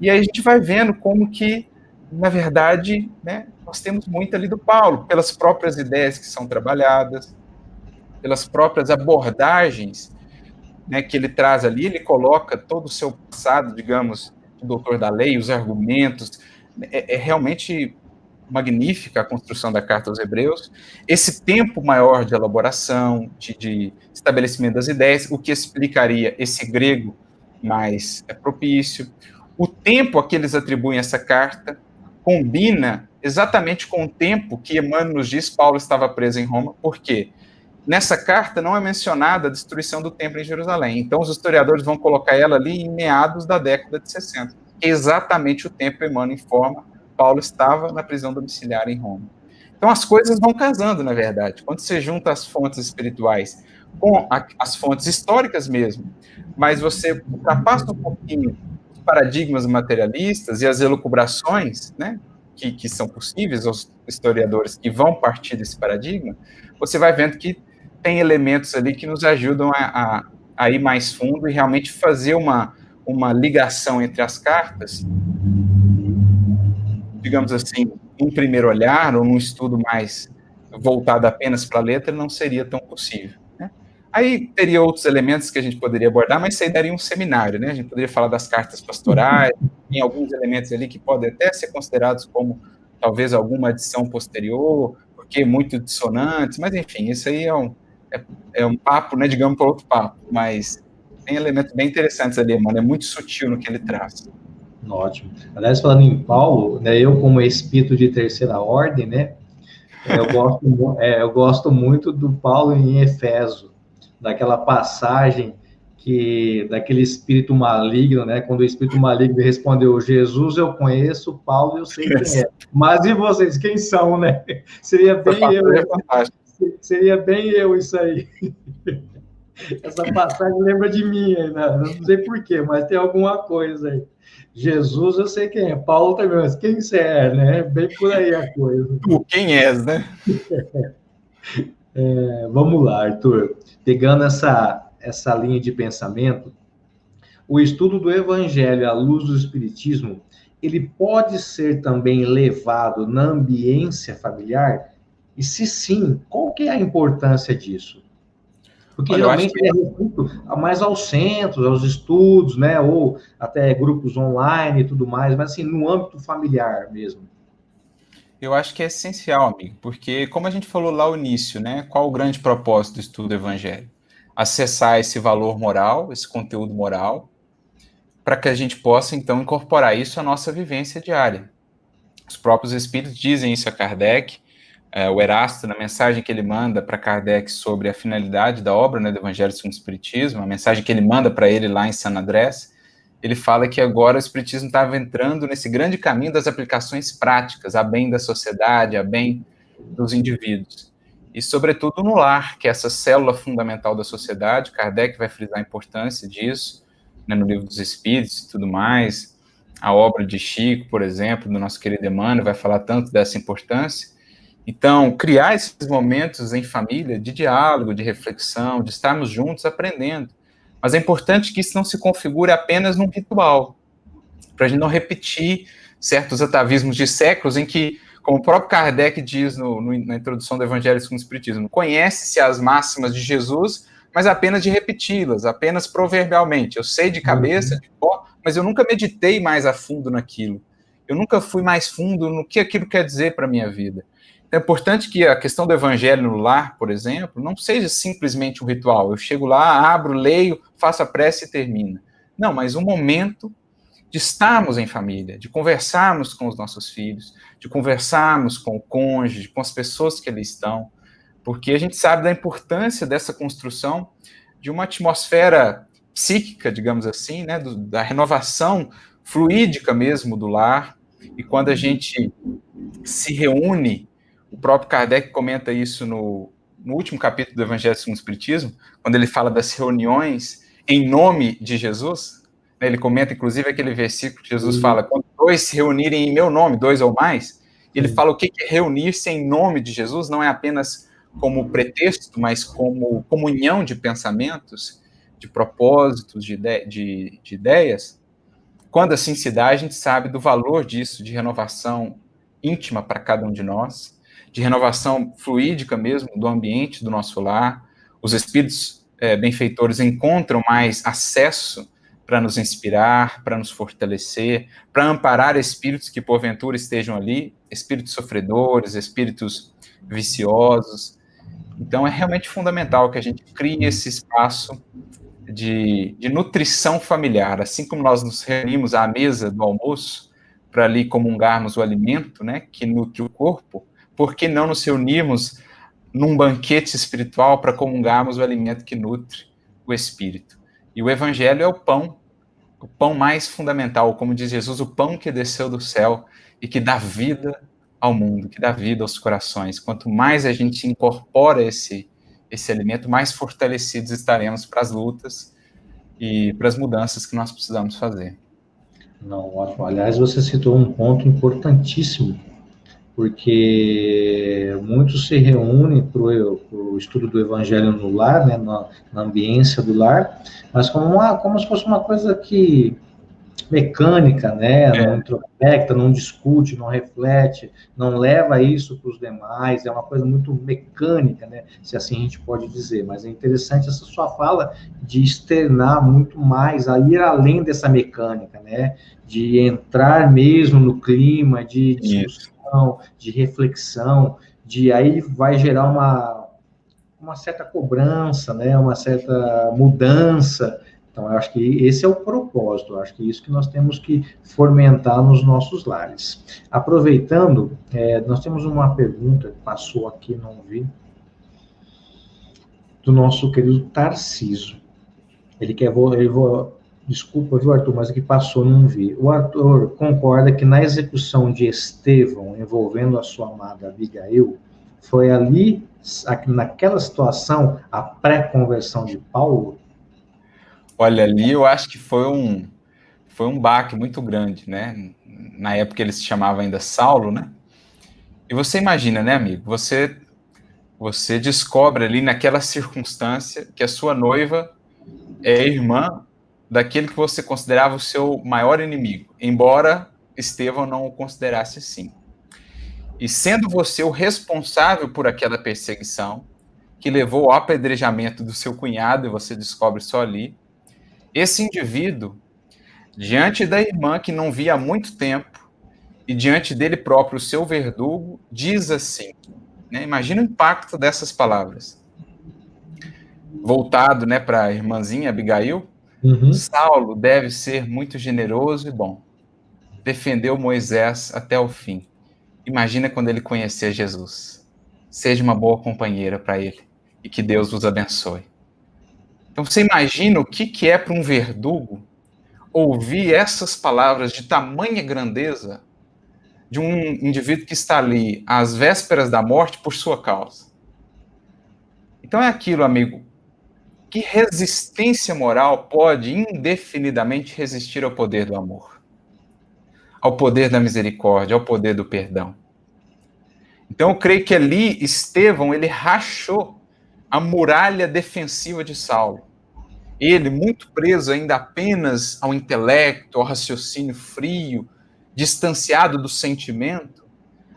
E aí a gente vai vendo como que, na verdade, né, nós temos muito ali do Paulo, pelas próprias ideias que são trabalhadas, pelas próprias abordagens, né, que ele traz ali, ele coloca todo o seu passado, digamos, de doutor da lei, os argumentos, é realmente magnífica a construção da carta aos Hebreus, esse tempo maior de elaboração, de estabelecimento das ideias, o que explicaria esse grego mais propício. O tempo a que eles atribuem essa carta combina exatamente com o tempo que Emmanuel nos diz Paulo estava preso em Roma, porque nessa carta não é mencionada a destruição do templo em Jerusalém, então os historiadores vão colocar ela ali em meados da década de 60, que é exatamente o tempo que Emmanuel informa Paulo estava na prisão domiciliar em Roma. Então as coisas vão casando, na verdade. Quando você junta as fontes espirituais com as fontes históricas mesmo, mas você ultrapassa um pouquinho os paradigmas materialistas e as elucubrações, né, que são possíveis aos historiadores que vão partir desse paradigma, você vai vendo que tem elementos ali que nos ajudam a ir mais fundo e realmente fazer uma ligação entre as cartas, digamos assim, um primeiro olhar, ou num estudo mais voltado apenas para a letra, não seria tão possível. Né? Aí teria outros elementos que a gente poderia abordar, mas isso aí daria um seminário, né? A gente poderia falar das cartas pastorais, tem alguns elementos ali que podem até ser considerados como, talvez, alguma adição posterior, porque muito dissonantes, mas enfim, isso aí é um papo, né, digamos, para outro papo, mas tem elementos bem interessantes ali, mano, é muito sutil no que ele traz. Ótimo. Aliás, falando em Paulo, né, eu como espírito de terceira ordem, né, eu gosto muito do Paulo em Efésios, daquela passagem daquele espírito maligno, né, quando o espírito maligno respondeu, Jesus eu conheço, Paulo eu sei quem é, mas e vocês, quem são, né? Seria bem eu isso aí. Essa passagem lembra de mim ainda, não sei porquê, mas tem alguma coisa aí. Jesus, eu sei quem é. Paulo também, mas quem você é, né? Bem por aí a coisa. Tu, quem és, né? Vamos lá, Arthur. Pegando essa linha de pensamento, o estudo do Evangelho à luz do Espiritismo, ele pode ser também levado na ambiência familiar? E se sim, qual que é a importância disso? Porque geralmente é restrito mais aos centros, aos estudos, né? Ou até grupos online e tudo mais, mas assim, no âmbito familiar mesmo. Eu acho que é essencial, amigo, porque como a gente falou lá no início, né? Qual o grande propósito do estudo do Evangelho? Acessar esse valor moral, esse conteúdo moral, para que a gente possa, então, incorporar isso à nossa vivência diária. Os próprios espíritos dizem isso a Kardec, o Erasto, na mensagem que ele manda para Kardec sobre a finalidade da obra, né, do Evangelho segundo o Espiritismo, a mensagem que ele manda para ele lá em San Andrés, ele fala que agora o Espiritismo estava entrando nesse grande caminho das aplicações práticas, a bem da sociedade, a bem dos indivíduos. E, sobretudo, no lar, que é essa célula fundamental da sociedade. Kardec vai frisar a importância disso, né, no Livro dos Espíritos e tudo mais. A obra de Chico, por exemplo, do nosso querido Emmanuel, vai falar tanto dessa importância. Então, criar esses momentos em família de diálogo, de reflexão, de estarmos juntos aprendendo. Mas é importante que isso não se configure apenas num ritual, para a gente não repetir certos atavismos de séculos em que, como o próprio Kardec diz na introdução do Evangelho segundo o Espiritismo, conhece-se as máximas de Jesus, mas apenas de repeti-las, apenas proverbialmente. Eu sei de cabeça, de cor, mas eu nunca meditei mais a fundo naquilo. Eu nunca fui mais fundo no que aquilo quer dizer para a minha vida. Então, é importante que a questão do Evangelho no lar, por exemplo, não seja simplesmente um ritual. Eu chego lá, abro, leio, faço a prece e termino. Não, mas um momento de estarmos em família, de conversarmos com os nossos filhos, de conversarmos com o cônjuge, com as pessoas que ali estão, porque a gente sabe da importância dessa construção de uma atmosfera psíquica, digamos assim, né, da renovação fluídica mesmo do lar, e quando a gente se reúne, o próprio Kardec comenta isso no último capítulo do Evangelho segundo o Espiritismo, quando ele fala das reuniões em nome de Jesus. Ele comenta, inclusive, aquele versículo que Jesus fala, quando dois se reunirem em meu nome, dois ou mais, ele fala o que é reunir-se em nome de Jesus, não é apenas como pretexto, mas como comunhão de pensamentos, de propósitos, de ideias. Quando assim se dá, a gente sabe do valor disso, de renovação íntima para cada um de nós, de renovação fluídica mesmo do ambiente do nosso lar. Os espíritos benfeitores encontram mais acesso para nos inspirar, para nos fortalecer, para amparar espíritos que porventura estejam ali, espíritos sofredores, espíritos viciosos. Então é realmente fundamental que a gente crie esse espaço de nutrição familiar, assim como nós nos reunimos à mesa do almoço para ali comungarmos o alimento, né, que nutre o corpo, por que não nos reunirmos num banquete espiritual para comungarmos o alimento que nutre o espírito? E o Evangelho é o pão mais fundamental, como diz Jesus, o pão que desceu do céu e que dá vida ao mundo, que dá vida aos corações. Quanto mais a gente incorpora esse alimento, mais fortalecidos estaremos para as lutas e para as mudanças que nós precisamos fazer. Não, ótimo. Aliás, você citou um ponto importantíssimo, porque muitos se reúnem para o estudo do Evangelho no lar, né, na ambiência do lar, mas como se fosse uma coisa que mecânica, né? Não introspecta, não discute, não reflete, não leva isso para os demais, é uma coisa muito mecânica, né? Se assim a gente pode dizer. Mas é interessante essa sua fala de externar muito mais, a ir além dessa mecânica, né? De entrar mesmo no clima, de discussão, de reflexão, de aí vai gerar uma certa cobrança, né? Uma certa mudança. Então, eu acho que esse é o propósito, eu acho que isso que nós temos que fomentar nos nossos lares. Aproveitando, nós temos uma pergunta que passou aqui, não vi, do nosso querido Tarciso. Desculpa, viu, Arthur, mas aqui passou, não vi. O Arthur concorda que na execução de Estevão, envolvendo a sua amada Abigail, foi ali, naquela situação, a pré-conversão de Paulo? Olha, ali eu acho que foi um baque muito grande, né? Na época ele se chamava ainda Saulo, né? E você imagina, né, amigo? Você descobre ali naquela circunstância que a sua noiva é irmã daquele que você considerava o seu maior inimigo, embora Estevão não o considerasse assim. E sendo você o responsável por aquela perseguição, que levou ao apedrejamento do seu cunhado, e você descobre só ali, esse indivíduo, diante da irmã que não via há muito tempo, e diante dele próprio, o seu verdugo, diz assim, né? Imagina o impacto dessas palavras. Voltado, né, para a irmãzinha Abigail, Saulo deve ser muito generoso e bom. Defendeu Moisés até o fim. Imagina quando ele conhecer Jesus. Seja uma boa companheira para ele e que Deus vos abençoe. Então você imagina o que é para um verdugo ouvir essas palavras de tamanha grandeza de um indivíduo que está ali às vésperas da morte por sua causa. Então é aquilo, amigo. Que resistência moral pode indefinidamente resistir ao poder do amor? Ao poder da misericórdia, ao poder do perdão? Então eu creio que ali Estevão, ele rachou a muralha defensiva de Saulo. Ele, muito preso ainda apenas ao intelecto, ao raciocínio frio, distanciado do sentimento,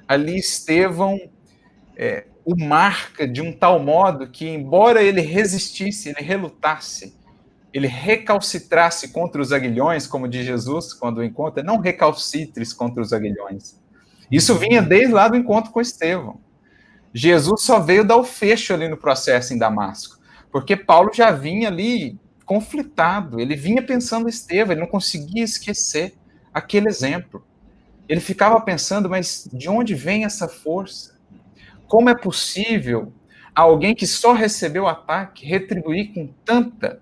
ali Estevão o marca de um tal modo que, embora ele resistisse, ele relutasse, ele recalcitrasse contra os aguilhões, como diz Jesus quando o encontra, não recalcitres contra os aguilhões. Isso vinha desde lá do encontro com Estevão. Jesus só veio dar o fecho ali no processo em Damasco, porque Paulo já vinha ali conflitado, ele vinha pensando em Estevão, ele não conseguia esquecer aquele exemplo. Ele ficava pensando, mas de onde vem essa força? Como é possível alguém que só recebeu o ataque retribuir com tanta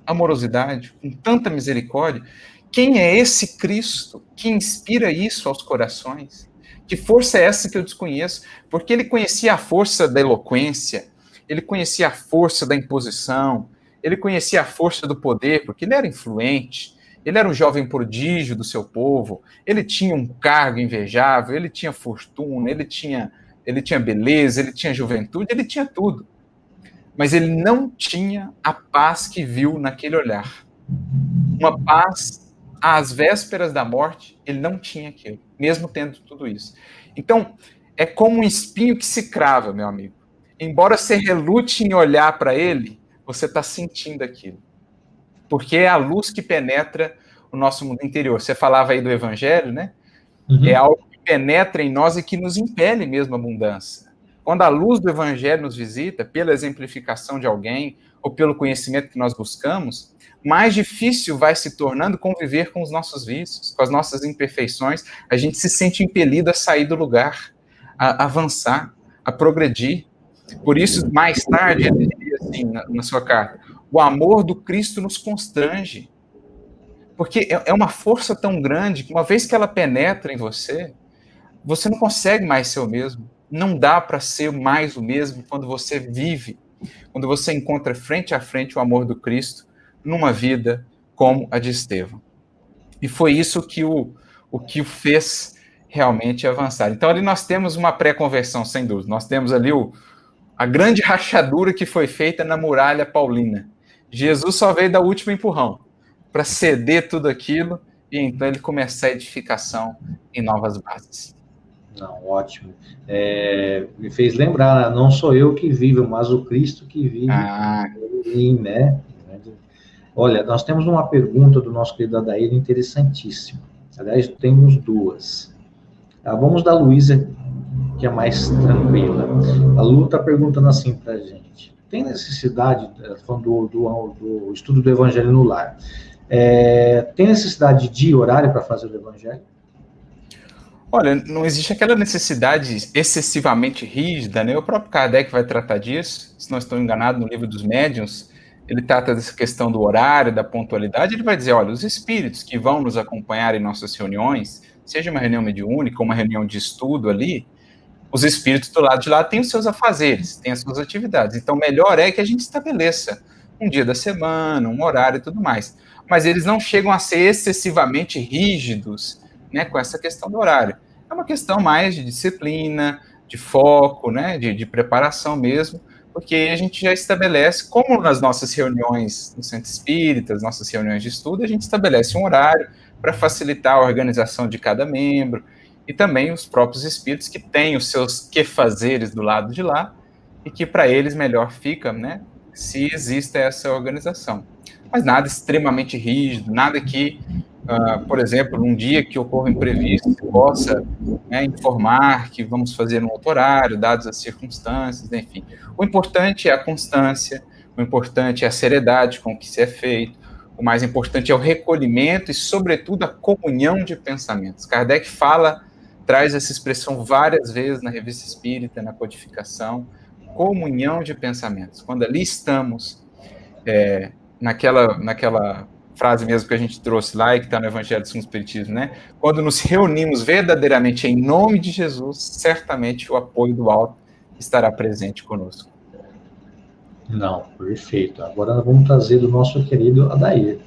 amorosidade, com tanta misericórdia? Quem é esse Cristo que inspira isso aos corações? Que força é essa que eu desconheço? Porque ele conhecia a força da eloquência, ele conhecia a força da imposição, ele conhecia a força do poder, porque ele era influente, ele era um jovem prodígio do seu povo, ele tinha um cargo invejável, ele tinha fortuna, ele tinha beleza, ele tinha juventude, ele tinha tudo. Mas ele não tinha a paz que viu naquele olhar. Uma paz às vésperas da morte, ele não tinha aquilo, mesmo tendo tudo isso. Então, é como um espinho que se crava, meu amigo. Embora você relute em olhar para ele, você está sentindo aquilo. Porque é a luz que penetra o nosso mundo interior. Você falava aí do evangelho, né? Uhum. É algo que penetra em nós e que nos impele mesmo a mudança. Quando a luz do evangelho nos visita, pela exemplificação de alguém, ou pelo conhecimento que nós buscamos, mais difícil vai se tornando conviver com os nossos vícios, com as nossas imperfeições. A gente se sente impelido a sair do lugar, a avançar, a progredir. Por isso, mais tarde, ele diria assim na sua carta, o amor do Cristo nos constrange. Porque é uma força tão grande que uma vez que ela penetra em você, você não consegue mais ser o mesmo. Não dá para ser mais o mesmo quando você vive, quando você encontra frente a frente o amor do Cristo numa vida como a de Estevão. E foi isso que o que o fez realmente avançar. Então ali nós temos uma pré-conversão, sem dúvida. Nós temos ali a grande rachadura que foi feita na muralha paulina. Jesus só veio dar o último empurrão para ceder tudo aquilo e então ele começar a edificação em novas bases. Não, ótimo. Me fez lembrar, não sou eu que vivo, mas o Cristo que vive em mim, né? Olha, nós temos uma pergunta do nosso querido Adair interessantíssima. Aliás, temos duas. Vamos da Luísa, que é mais tranquila. A Lu está perguntando assim para a gente. Tem necessidade, falando do estudo do Evangelho no lar, tem necessidade de horário para fazer o Evangelho? Olha, não existe aquela necessidade excessivamente rígida, né? O próprio Kardec vai tratar disso, se não estou enganado, no livro dos médiuns, ele trata dessa questão do horário, da pontualidade, ele vai dizer, olha, os espíritos que vão nos acompanhar em nossas reuniões, seja uma reunião mediúnica ou uma reunião de estudo ali, os espíritos do lado de lá têm os seus afazeres, têm as suas atividades, então melhor é que a gente estabeleça um dia da semana, um horário e tudo mais, mas eles não chegam a ser excessivamente rígidos, né, com essa questão do horário. É uma questão mais de disciplina, de foco, né, de preparação mesmo, porque a gente já estabelece, como nas nossas reuniões no Centro Espírita, as nossas reuniões de estudo, a gente estabelece um horário para facilitar a organização de cada membro, e também os próprios espíritos que têm os seus quefazeres do lado de lá, e que para eles melhor fica, né, se existe essa organização. Mas nada extremamente rígido, nada que por exemplo, num dia que ocorra um imprevisto, possa, né, informar que vamos fazer um outro horário, dadas as circunstâncias, enfim. O importante é a constância, o importante é a seriedade com que se é feito, o mais importante é o recolhimento e, sobretudo, a comunhão de pensamentos. Kardec traz essa expressão várias vezes na Revista Espírita, na codificação, comunhão de pensamentos. Quando ali estamos, naquela frase mesmo que a gente trouxe lá e que está no Evangelho segundo o Espiritismo, né? Quando nos reunimos verdadeiramente em nome de Jesus, certamente o apoio do alto estará presente conosco. Não, perfeito. Agora nós vamos trazer do nosso querido Adair.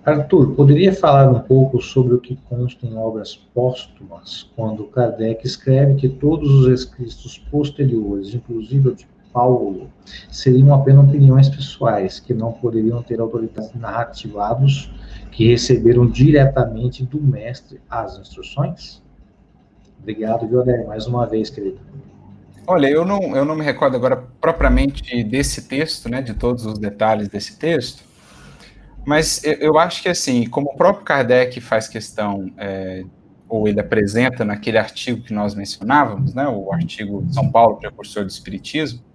Arthur, poderia falar um pouco sobre o que consta em obras póstumas, quando Kardec escreve que todos os escritos posteriores, inclusive o de Paulo, seriam apenas opiniões pessoais, que não poderiam ter autoridade narrativados que receberam diretamente do mestre as instruções? Obrigado, Jodé, mais uma vez, querido. Olha, eu não me recordo agora propriamente desse texto, né, de todos os detalhes desse texto, mas eu acho que, assim, como o próprio Kardec faz questão, ou ele apresenta naquele artigo que nós mencionávamos, né, o artigo São Paulo, precursor do Espiritismo,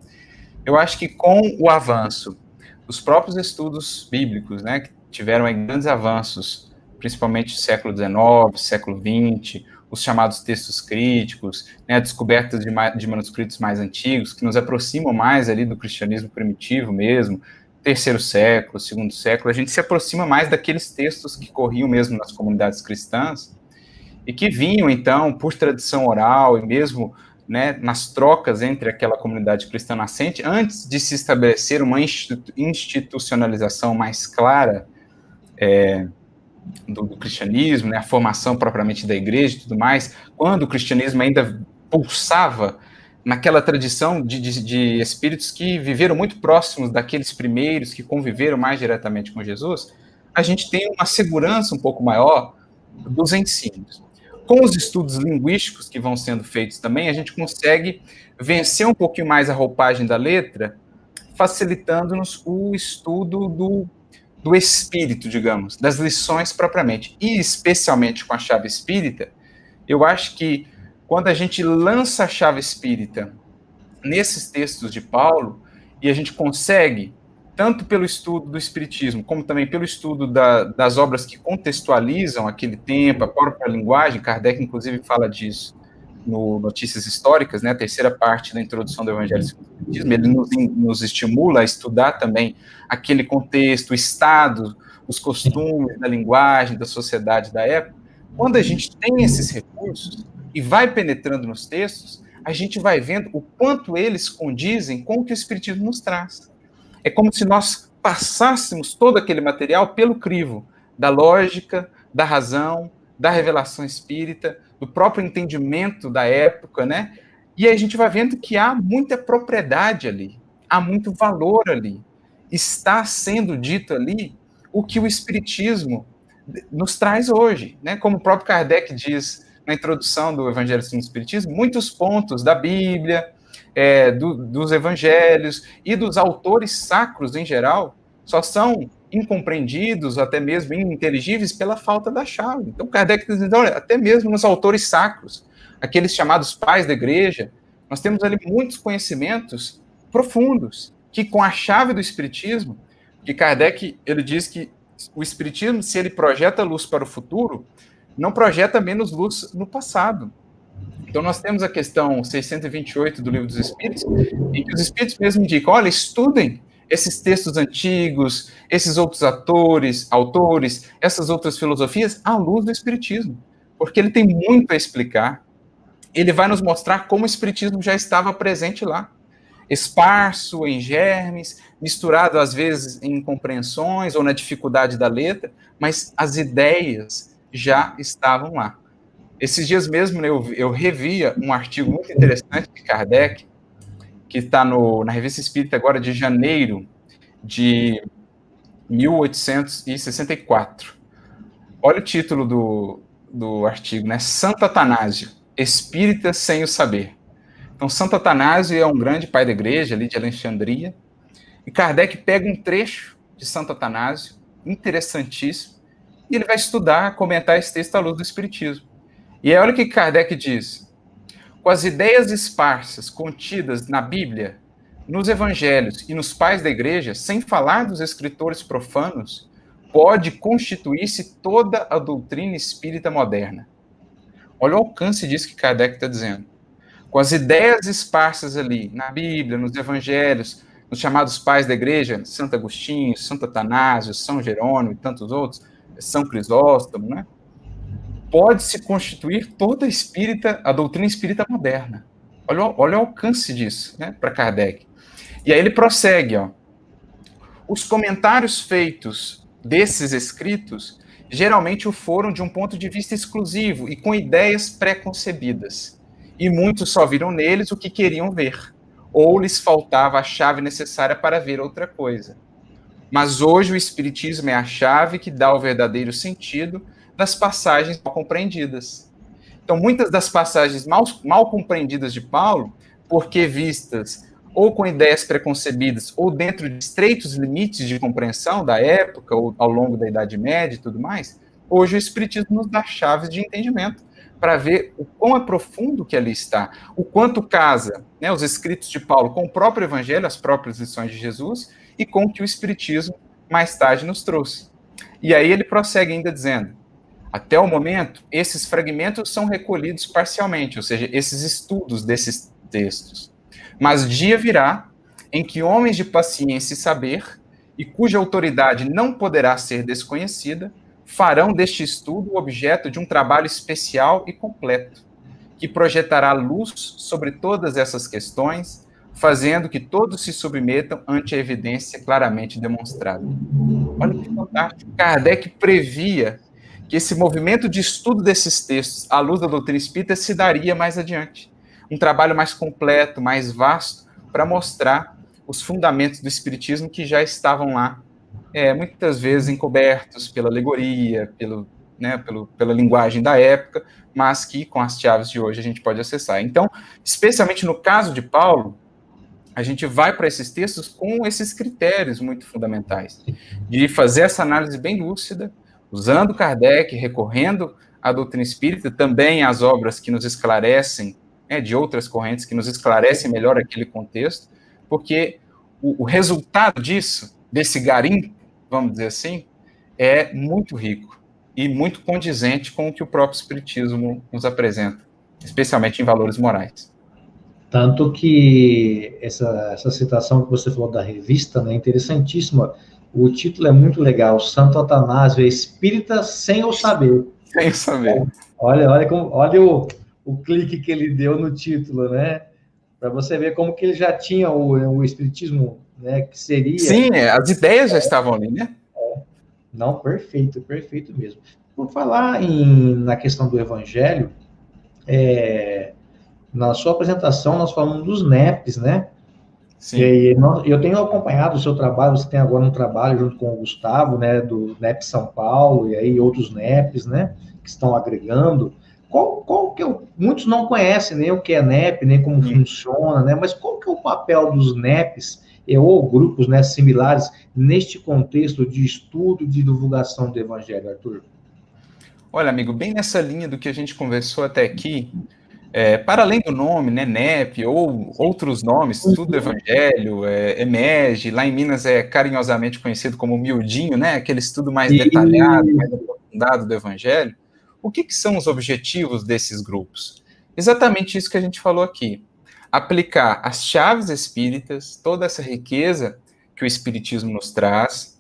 eu acho que com o avanço dos próprios estudos bíblicos, né, que tiveram aí grandes avanços, principalmente no século XIX, século XX, os chamados textos críticos, né, a descoberta de manuscritos mais antigos, que nos aproximam mais ali do cristianismo primitivo mesmo, terceiro século, segundo século, a gente se aproxima mais daqueles textos que corriam mesmo nas comunidades cristãs, e que vinham, então, por tradição oral, e mesmo, né, nas trocas entre aquela comunidade cristã nascente, antes de se estabelecer uma institucionalização mais clara do cristianismo, né, a formação propriamente da igreja e tudo mais, quando o cristianismo ainda pulsava naquela tradição de espíritos que viveram muito próximos daqueles primeiros que conviveram mais diretamente com Jesus, a gente tem uma segurança um pouco maior dos ensinos. Com os estudos linguísticos que vão sendo feitos também, a gente consegue vencer um pouquinho mais a roupagem da letra, facilitando-nos o estudo do espírito, digamos, das lições propriamente. E especialmente com a chave espírita, eu acho que quando a gente lança a chave espírita nesses textos de Paulo, e a gente consegue, tanto pelo estudo do espiritismo, como também pelo estudo das obras que contextualizam aquele tempo, a própria linguagem, Kardec inclusive fala disso no Notícias Históricas, né, a terceira parte da introdução do Evangelho segundo o Espiritismo, ele nos estimula a estudar também aquele contexto, o estado, os costumes da linguagem, da sociedade da época. Quando a gente tem esses recursos e vai penetrando nos textos, a gente vai vendo o quanto eles condizem com o que o Espiritismo nos traz. É como se nós passássemos todo aquele material pelo crivo da lógica, da razão, da revelação espírita, do próprio entendimento da época, né? E aí a gente vai vendo que há muita propriedade ali, há muito valor ali. Está sendo dito ali o que o Espiritismo nos traz hoje, né? Como o próprio Kardec diz na introdução do Evangelho segundo o Espiritismo, muitos pontos da Bíblia, dos Evangelhos e dos autores sacros em geral só são incompreendidos, até mesmo ininteligíveis, pela falta da chave. Então, Kardec diz, olha, até mesmo nos autores sacros, aqueles chamados pais da igreja, nós temos ali muitos conhecimentos profundos, que com a chave do Espiritismo, que Kardec, ele diz que o Espiritismo, se ele projeta luz para o futuro, não projeta menos luz no passado. Então, nós temos a questão 628 do Livro dos Espíritos, em que os Espíritos mesmo indicam, olha, estudem esses textos antigos, esses outros autores, essas outras filosofias, à luz do Espiritismo, porque ele tem muito a explicar. Ele vai nos mostrar como o Espiritismo já estava presente lá, esparso em germes, misturado às vezes em incompreensões ou na dificuldade da letra, mas as ideias já estavam lá. Esses dias mesmo, né, eu revia um artigo muito interessante de Kardec, que está na Revista Espírita agora de janeiro de 1864. Olha o título do artigo, né? Santo Atanásio, Espírita sem o saber. Então, Santo Atanásio é um grande pai da igreja ali de Alexandria, e Kardec pega um trecho de Santo Atanásio, interessantíssimo, e ele vai estudar, comentar esse texto à luz do Espiritismo. E aí, olha o que Kardec diz. Com as ideias esparsas contidas na Bíblia, nos Evangelhos e nos pais da igreja, sem falar dos escritores profanos, pode constituir-se toda a doutrina espírita moderna. Olha o alcance disso que Kardec está dizendo. Com as ideias esparsas ali, na Bíblia, nos Evangelhos, nos chamados pais da igreja, Santo Agostinho, Santo Atanásio, São Jerônimo e tantos outros, São Crisóstomo, né? Pode-se constituir toda a doutrina espírita moderna. Olha o alcance disso, né, para Kardec. E aí ele prossegue, ó. Os comentários feitos desses escritos geralmente o foram de um ponto de vista exclusivo e com ideias pré-concebidas. E muitos só viram neles o que queriam ver, ou lhes faltava a chave necessária para ver outra coisa. Mas hoje o Espiritismo é a chave que dá o verdadeiro sentido das passagens mal compreendidas. Então, muitas das passagens mal compreendidas de Paulo, porque vistas ou com ideias preconcebidas, ou dentro de estreitos limites de compreensão da época, ou ao longo da Idade Média e tudo mais, hoje o Espiritismo nos dá chaves de entendimento para ver o quão é profundo que ali está, o quanto casa, né, os escritos de Paulo com o próprio Evangelho, as próprias lições de Jesus, e com o que o Espiritismo mais tarde nos trouxe. E aí ele prossegue ainda dizendo: até o momento, esses fragmentos são recolhidos parcialmente, ou seja, esses estudos desses textos. Mas dia virá em que homens de paciência e saber, e cuja autoridade não poderá ser desconhecida, farão deste estudo o objeto de um trabalho especial e completo, que projetará luz sobre todas essas questões, fazendo que todos se submetam ante a evidência claramente demonstrada. Olha que fantástico. Kardec previa que esse movimento de estudo desses textos, à luz da doutrina espírita, se daria mais adiante. Um trabalho mais completo, mais vasto, para mostrar os fundamentos do espiritismo que já estavam lá, muitas vezes encobertos pela alegoria, pela linguagem da época, mas que com as chaves de hoje a gente pode acessar. Então, especialmente no caso de Paulo, a gente vai para esses textos com esses critérios muito fundamentais, de fazer essa análise bem lúcida, usando Kardec, recorrendo à doutrina espírita, também às obras que nos esclarecem, de outras correntes que nos esclarecem melhor aquele contexto, porque o resultado disso, desse garimpo, vamos dizer assim, é muito rico e muito condizente com o que o próprio Espiritismo nos apresenta, especialmente em valores morais. Tanto que essa citação que você falou da revista, né, é interessantíssima. O título é muito legal, Santo Atanásio é espírita sem o saber. Sem o saber. Olha o clique que ele deu no título, né? Para você ver como que ele já tinha o espiritismo, né? Que seria... Sim, as ideias já estavam ali, né? Não, perfeito mesmo. Por falar na questão do evangelho, na sua apresentação nós falamos dos NEPs, né? Sim. Eu tenho acompanhado o seu trabalho, você tem agora um trabalho junto com o Gustavo, né, do NEP São Paulo, e aí outros NEPs, né, que estão agregando. Muitos não conhecem nem o que é NEP, nem como funciona, né, mas qual que é o papel dos NEPs, ou grupos, né, similares, neste contexto de estudo e de divulgação do Evangelho, Arthur? Olha, amigo, bem nessa linha do que a gente conversou até aqui, para além do nome, né, NEP, ou outros nomes, Estudo do Evangelho, EMEG, lá em Minas é carinhosamente conhecido como Miudinho, né, aquele estudo mais detalhado, mais aprofundado do Evangelho. O que são os objetivos desses grupos? Exatamente isso que a gente falou aqui. Aplicar as chaves espíritas, toda essa riqueza que o Espiritismo nos traz,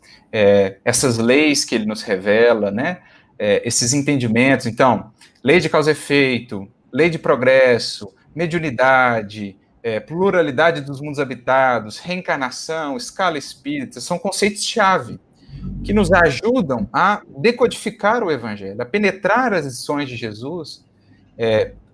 essas leis que ele nos revela, né, esses entendimentos. Então, lei de causa e efeito, lei de progresso, mediunidade, pluralidade dos mundos habitados, reencarnação, escala espírita, são conceitos-chave que nos ajudam a decodificar o Evangelho, a penetrar as lições de Jesus,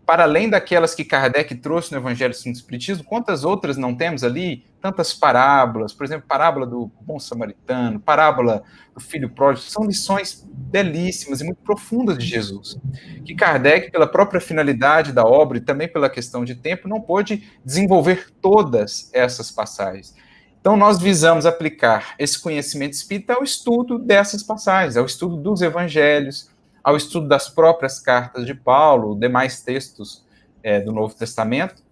para além daquelas que Kardec trouxe no Evangelho segundo o Espiritismo, quantas outras não temos ali? Tantas parábolas, por exemplo, parábola do bom samaritano, parábola do filho pródigo, são lições belíssimas e muito profundas de Jesus, que Kardec, pela própria finalidade da obra e também pela questão de tempo, não pôde desenvolver todas essas passagens. Então, nós visamos aplicar esse conhecimento espírita ao estudo dessas passagens, ao estudo dos evangelhos, ao estudo das próprias cartas de Paulo, demais textos do Novo Testamento,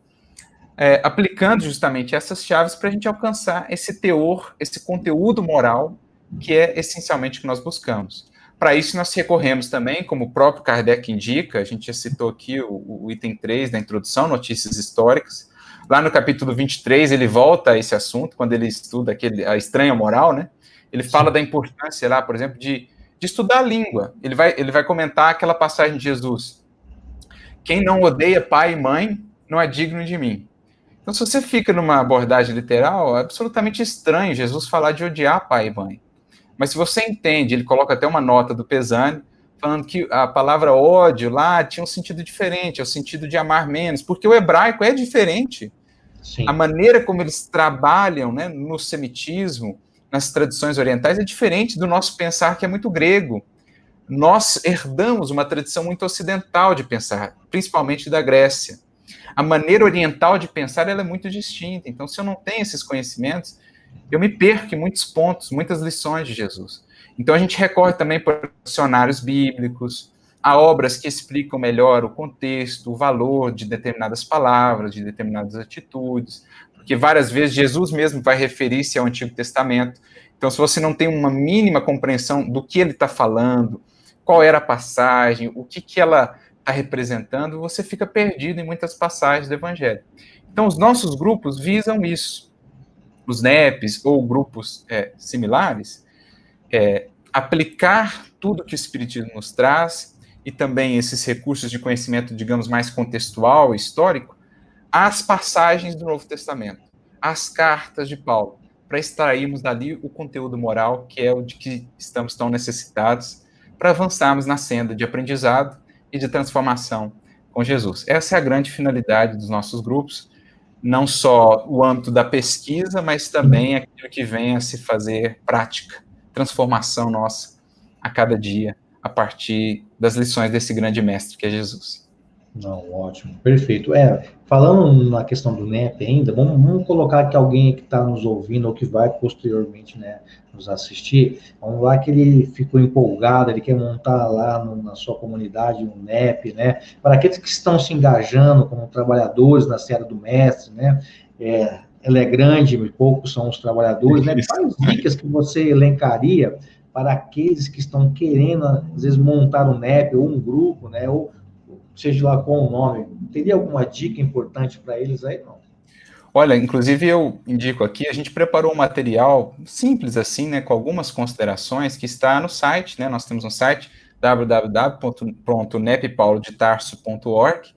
aplicando justamente essas chaves para a gente alcançar esse teor, esse conteúdo moral, que é essencialmente o que nós buscamos. Para isso, nós recorremos também, como o próprio Kardec indica, a gente já citou aqui o item 3 da introdução, notícias históricas, Lá no capítulo 23, ele volta a esse assunto, quando ele estuda a estranha moral, né? Ele fala da importância lá, por exemplo, de estudar a língua. Ele vai comentar aquela passagem de Jesus: quem não odeia pai e mãe não é digno de mim. Então, se você fica numa abordagem literal, é absolutamente estranho Jesus falar de odiar pai e mãe. Mas se você entende, ele coloca até uma nota do Pesani, falando que a palavra ódio lá tinha um sentido diferente, é o sentido de amar menos, porque o hebraico é diferente. Sim. A maneira como eles trabalham, né, no semitismo, nas tradições orientais, é diferente do nosso pensar, que é muito grego. Nós herdamos uma tradição muito ocidental de pensar, principalmente da Grécia. A maneira oriental de pensar ela é muito distinta. Então, se eu não tenho esses conhecimentos, eu me perco em muitos pontos, muitas lições de Jesus. Então, a gente recorre também para dicionários bíblicos, a obras que explicam melhor o contexto, o valor de determinadas palavras, de determinadas atitudes, porque várias vezes Jesus mesmo vai referir-se ao Antigo Testamento. Então, se você não tem uma mínima compreensão do que ele está falando, qual era a passagem, o que ela está representando, você fica perdido em muitas passagens do Evangelho. Então, os nossos grupos visam isso. Os NEPs ou grupos similares, aplicar tudo que o Espiritismo nos traz e também esses recursos de conhecimento, digamos, mais contextual, histórico, às passagens do Novo Testamento, às cartas de Paulo, para extrairmos dali o conteúdo moral, que é o de que estamos tão necessitados, para avançarmos na senda de aprendizado e de transformação com Jesus. Essa é a grande finalidade dos nossos grupos, não só o âmbito da pesquisa, mas também aquilo que vem a se fazer prática, transformação nossa a cada dia, a partir das lições desse grande mestre que é Jesus. Não, ótimo, perfeito. Falando na questão do NEP ainda, vamos colocar que alguém que está nos ouvindo ou que vai posteriormente, né, nos assistir, vamos lá que ele ficou empolgado, ele quer montar lá na sua comunidade um NEP, né? Para aqueles que estão se engajando como trabalhadores na seara do mestre, né? Ela é grande, poucos são os trabalhadores, né? Quais dicas que você elencaria para aqueles que estão querendo, às vezes, montar um NEP ou um grupo, né? Ou seja lá qual o nome, teria alguma dica importante para eles aí, não? Olha, inclusive eu indico aqui, a gente preparou um material simples assim, né, com algumas considerações, que está no site, né, nós temos um site, www.neppaulodetarso.org,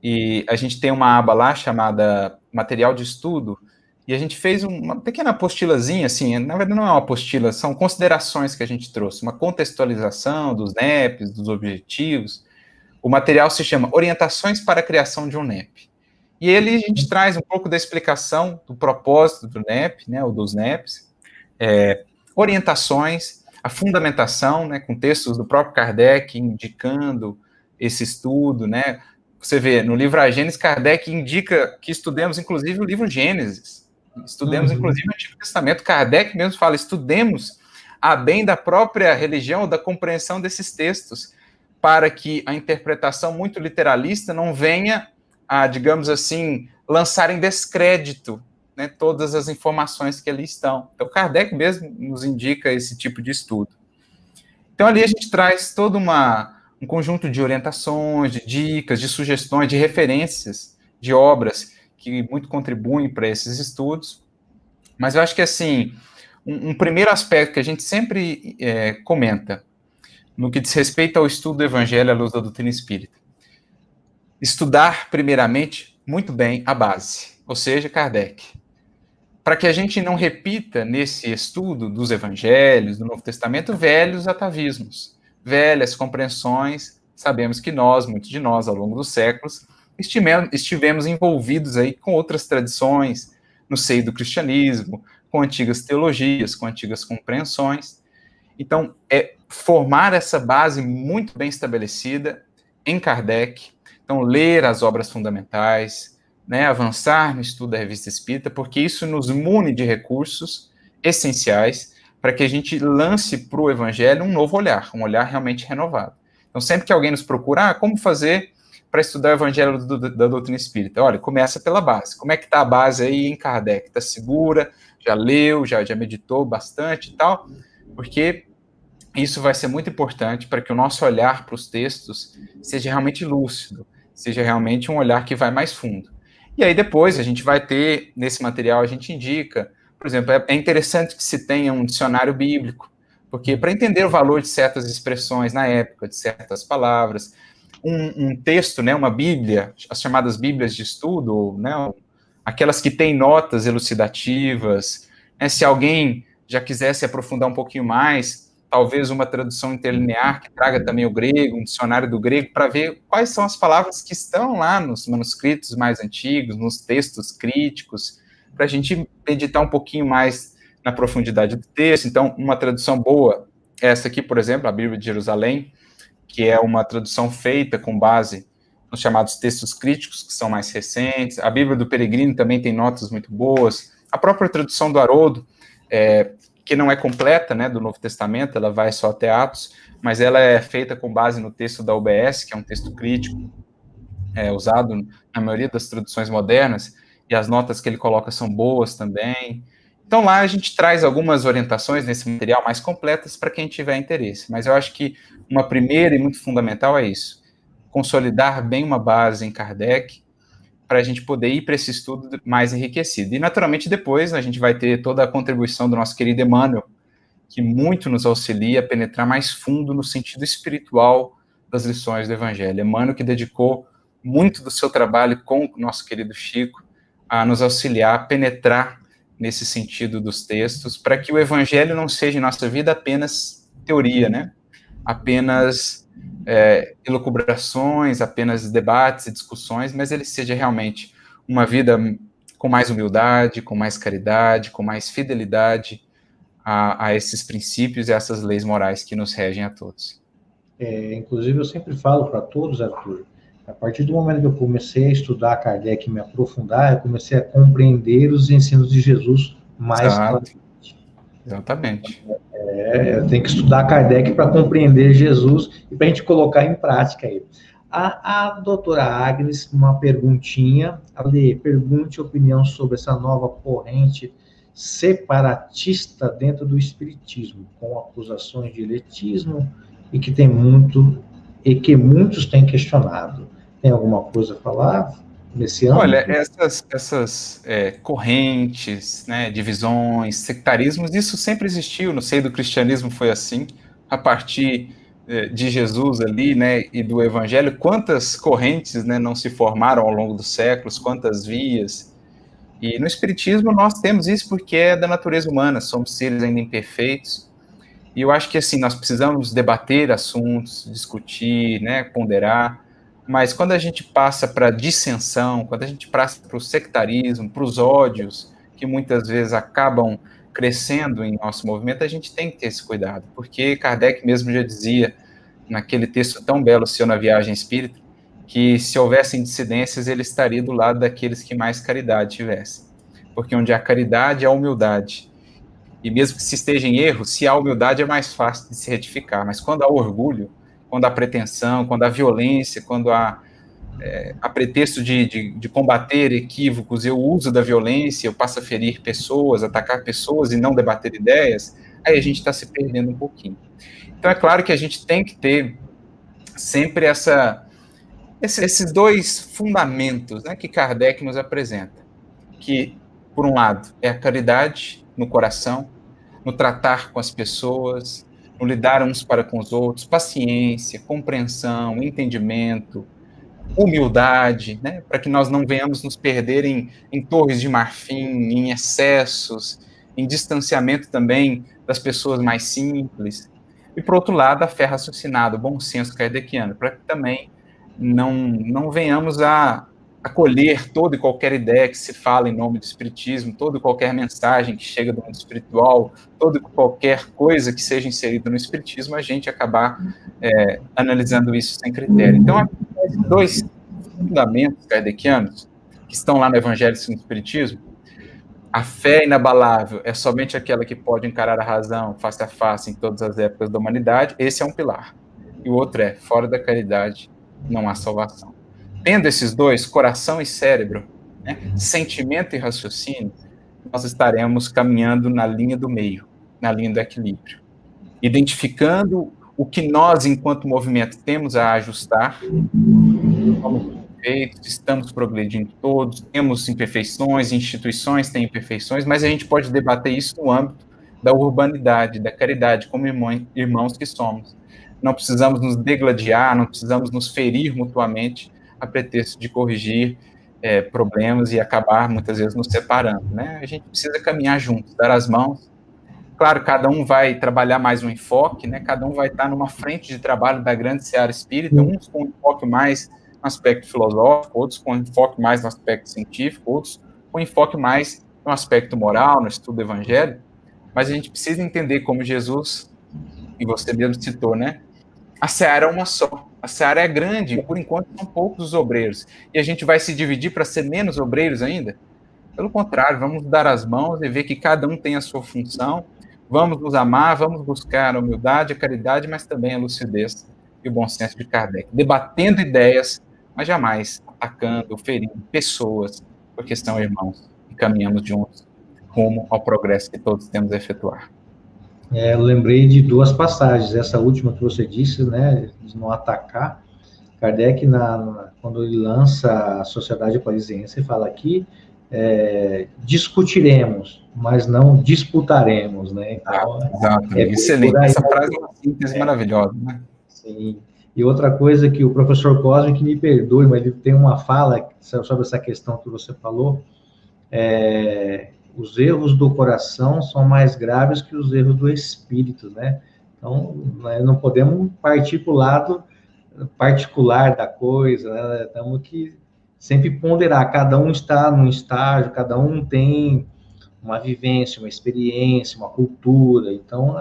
e a gente tem uma aba lá chamada Material de Estudo, e a gente fez uma pequena apostilazinha, assim, na verdade não é uma apostila, são considerações que a gente trouxe, uma contextualização dos NEPs, dos objetivos. O material se chama Orientações para a Criação de um NEP. E ele a gente traz um pouco da explicação do propósito do NEP, né, ou dos NEPs, orientações, a fundamentação, né, com textos do próprio Kardec indicando esse estudo, né. Você vê, no livro A Gênesis, Kardec indica que estudemos, inclusive, o livro Gênesis. Estudemos, inclusive, o Antigo Testamento. Kardec mesmo fala, estudemos a bem da própria religião, ou da compreensão desses textos, para que a interpretação muito literalista não venha a, digamos assim, lançar em descrédito, né, todas as informações que ali estão. Então, Kardec mesmo nos indica esse tipo de estudo. Então, ali a gente traz todo um conjunto de orientações, de dicas, de sugestões, de referências, de obras que muito contribuem para esses estudos. Mas eu acho que, assim, um primeiro aspecto que a gente sempre comenta, no que diz respeito ao estudo do Evangelho à luz da doutrina espírita. Estudar, primeiramente, muito bem a base, ou seja, Kardec. Para que a gente não repita nesse estudo dos Evangelhos, do Novo Testamento, velhos atavismos, velhas compreensões. Sabemos que muitos de nós, ao longo dos séculos, estivemos envolvidos aí com outras tradições, no seio do cristianismo, com antigas teologias, com antigas compreensões. Então, formar essa base muito bem estabelecida em Kardec. Então, ler as obras fundamentais, né, avançar no estudo da Revista Espírita, porque isso nos mune de recursos essenciais para que a gente lance para o Evangelho um novo olhar, um olhar realmente renovado. Então, sempre que alguém nos procura, como fazer para estudar o Evangelho da doutrina espírita? Olha, começa pela base. Como é que está a base aí em Kardec? Está segura? Já leu? Já meditou bastante e tal? Porque isso vai ser muito importante para que o nosso olhar para os textos seja realmente lúcido, seja realmente um olhar que vai mais fundo. E aí depois a gente vai ter, nesse material a gente indica, por exemplo, é interessante que se tenha um dicionário bíblico, porque para entender o valor de certas expressões na época, de certas palavras, um texto, né, uma Bíblia, as chamadas Bíblias de estudo, né, aquelas que têm notas elucidativas, né, se alguém já quisesse aprofundar um pouquinho mais, talvez uma tradução interlinear que traga também o grego, um dicionário do grego, para ver quais são as palavras que estão lá nos manuscritos mais antigos, nos textos críticos, para a gente meditar um pouquinho mais na profundidade do texto. Então, uma tradução boa, essa aqui, por exemplo, a Bíblia de Jerusalém, que é uma tradução feita com base nos chamados textos críticos, que são mais recentes. A Bíblia do Peregrino também tem notas muito boas. A própria tradução do Haroldo, que não é completa, né, do Novo Testamento, ela vai só até Atos, mas ela é feita com base no texto da UBS, que é um texto crítico, usado na maioria das traduções modernas, e as notas que ele coloca são boas também. Então lá a gente traz algumas orientações nesse material mais completas para quem tiver interesse, mas eu acho que uma primeira e muito fundamental é isso, consolidar bem uma base em Kardec, para a gente poder ir para esse estudo mais enriquecido. E, naturalmente, depois a gente vai ter toda a contribuição do nosso querido Emmanuel, que muito nos auxilia a penetrar mais fundo no sentido espiritual das lições do Evangelho. Emmanuel que dedicou muito do seu trabalho com o nosso querido Chico a nos auxiliar a penetrar nesse sentido dos textos, para que o Evangelho não seja em nossa vida apenas teoria, né? Apenas elucubrações, apenas debates e discussões, mas ele seja realmente uma vida com mais humildade, com mais caridade, com mais fidelidade a esses princípios e a essas leis morais que nos regem a todos. Inclusive, eu sempre falo para todos, Arthur, a partir do momento que eu comecei a estudar Kardec e me aprofundar, eu comecei a compreender os ensinos de Jesus mais claramente. Exatamente. Eu tenho que estudar Kardec para compreender Jesus e para a gente colocar em prática aí. A doutora Agnes, uma perguntinha. Ale, pergunte a opinião sobre essa nova corrente separatista dentro do espiritismo, com acusações de elitismo e que muitos têm questionado. Tem alguma coisa a falar nesse âmbito? Olha, essas correntes, né, divisões, sectarismos, isso sempre existiu. No seio do cristianismo foi assim, a partir de Jesus ali, né, e do Evangelho. Quantas correntes, né, não se formaram ao longo dos séculos, quantas vias. E no Espiritismo nós temos isso porque é da natureza humana, somos seres ainda imperfeitos. E eu acho que assim, nós precisamos debater assuntos, discutir, né, ponderar. Mas quando a gente passa para a dissensão, quando a gente passa para o sectarismo, para os ódios, que muitas vezes acabam crescendo em nosso movimento, a gente tem que ter esse cuidado, porque Kardec mesmo já dizia, naquele texto tão belo seu na Viagem Espírita, que se houvessem dissidências, ele estaria do lado daqueles que mais caridade tivessem. Porque onde há caridade, há humildade. E mesmo que se esteja em erro, se há humildade, é mais fácil de se retificar. Mas quando há orgulho, quando há pretensão, quando há violência, quando há a pretexto de combater equívocos e o uso da violência, eu passo a ferir pessoas, atacar pessoas e não debater ideias, aí a gente está se perdendo um pouquinho. Então é claro que a gente tem que ter sempre esses dois fundamentos, né, que Kardec nos apresenta, que, por um lado, é a caridade no coração, no tratar com as pessoas, no lidar uns para com os outros, paciência, compreensão, entendimento, humildade, né, para que nós não venhamos nos perder em torres de marfim, em excessos, em distanciamento também das pessoas mais simples. E, por outro lado, a fé raciocinada, o bom senso kardeciano, para que também não venhamos a acolher toda e qualquer ideia que se fala em nome do espiritismo, toda e qualquer mensagem que chega do mundo espiritual, toda e qualquer coisa que seja inserida no espiritismo, a gente acabar analisando isso sem critério. Então, esses dois fundamentos kardecianos, que estão lá no Evangelho segundo o Espiritismo, a fé inabalável é somente aquela que pode encarar a razão face a face em todas as épocas da humanidade, esse é um pilar. E o outro é, fora da caridade não há salvação. Tendo esses dois, coração e cérebro, né, sentimento e raciocínio, nós estaremos caminhando na linha do meio, na linha do equilíbrio. Identificando o que nós, enquanto movimento, temos a ajustar, como perfeitos, estamos progredindo todos, temos imperfeições, instituições têm imperfeições, mas a gente pode debater isso no âmbito da urbanidade, da caridade, como irmãos que somos. Não precisamos nos degladiar, não precisamos nos ferir mutuamente a pretexto de corrigir problemas e acabar, muitas vezes, nos separando, né? A gente precisa caminhar juntos, dar as mãos. Claro, cada um vai trabalhar mais um enfoque, né? Cada um vai estar numa frente de trabalho da grande seara espírita, uns com um enfoque mais no aspecto filosófico, outros com um enfoque mais no aspecto científico, outros com um enfoque mais no aspecto moral, no estudo do evangelho, mas a gente precisa entender como Jesus, e você mesmo citou, né? A seara é uma só, a seara é grande, por enquanto são poucos os obreiros, e a gente vai se dividir para ser menos obreiros ainda? Pelo contrário, vamos dar as mãos e ver que cada um tem a sua função, vamos nos amar, vamos buscar a humildade, a caridade, mas também a lucidez e o bom senso de Kardec, debatendo ideias, mas jamais atacando, ferindo pessoas, porque são irmãos e caminhamos juntos rumo ao progresso que todos temos a efetuar. Eu lembrei de duas passagens, essa última que você disse, né, de não atacar. Kardec, quando ele lança a Sociedade Parisiense, fala aqui, discutiremos, mas não disputaremos, né? Então, exato. Excelente. Essa frase é uma síntese maravilhosa, né? Sim. E outra coisa que o professor Cosme, que me perdoe, mas ele tem uma fala sobre essa questão que você falou, os erros do coração são mais graves que os erros do espírito, né? Então, não podemos partir para o lado particular da coisa, né? Temos que sempre ponderar, cada um está num estágio, cada um tem uma vivência, uma experiência, uma cultura, então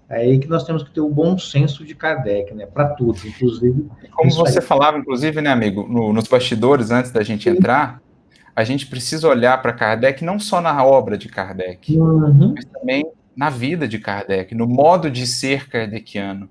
é aí que nós temos que ter o bom senso de Kardec, né, para tudo, inclusive... Como você falava, inclusive, né, amigo, nos bastidores, antes da gente entrar, a gente precisa olhar para Kardec não só na obra de Kardec, mas também na vida de Kardec, no modo de ser kardeciano,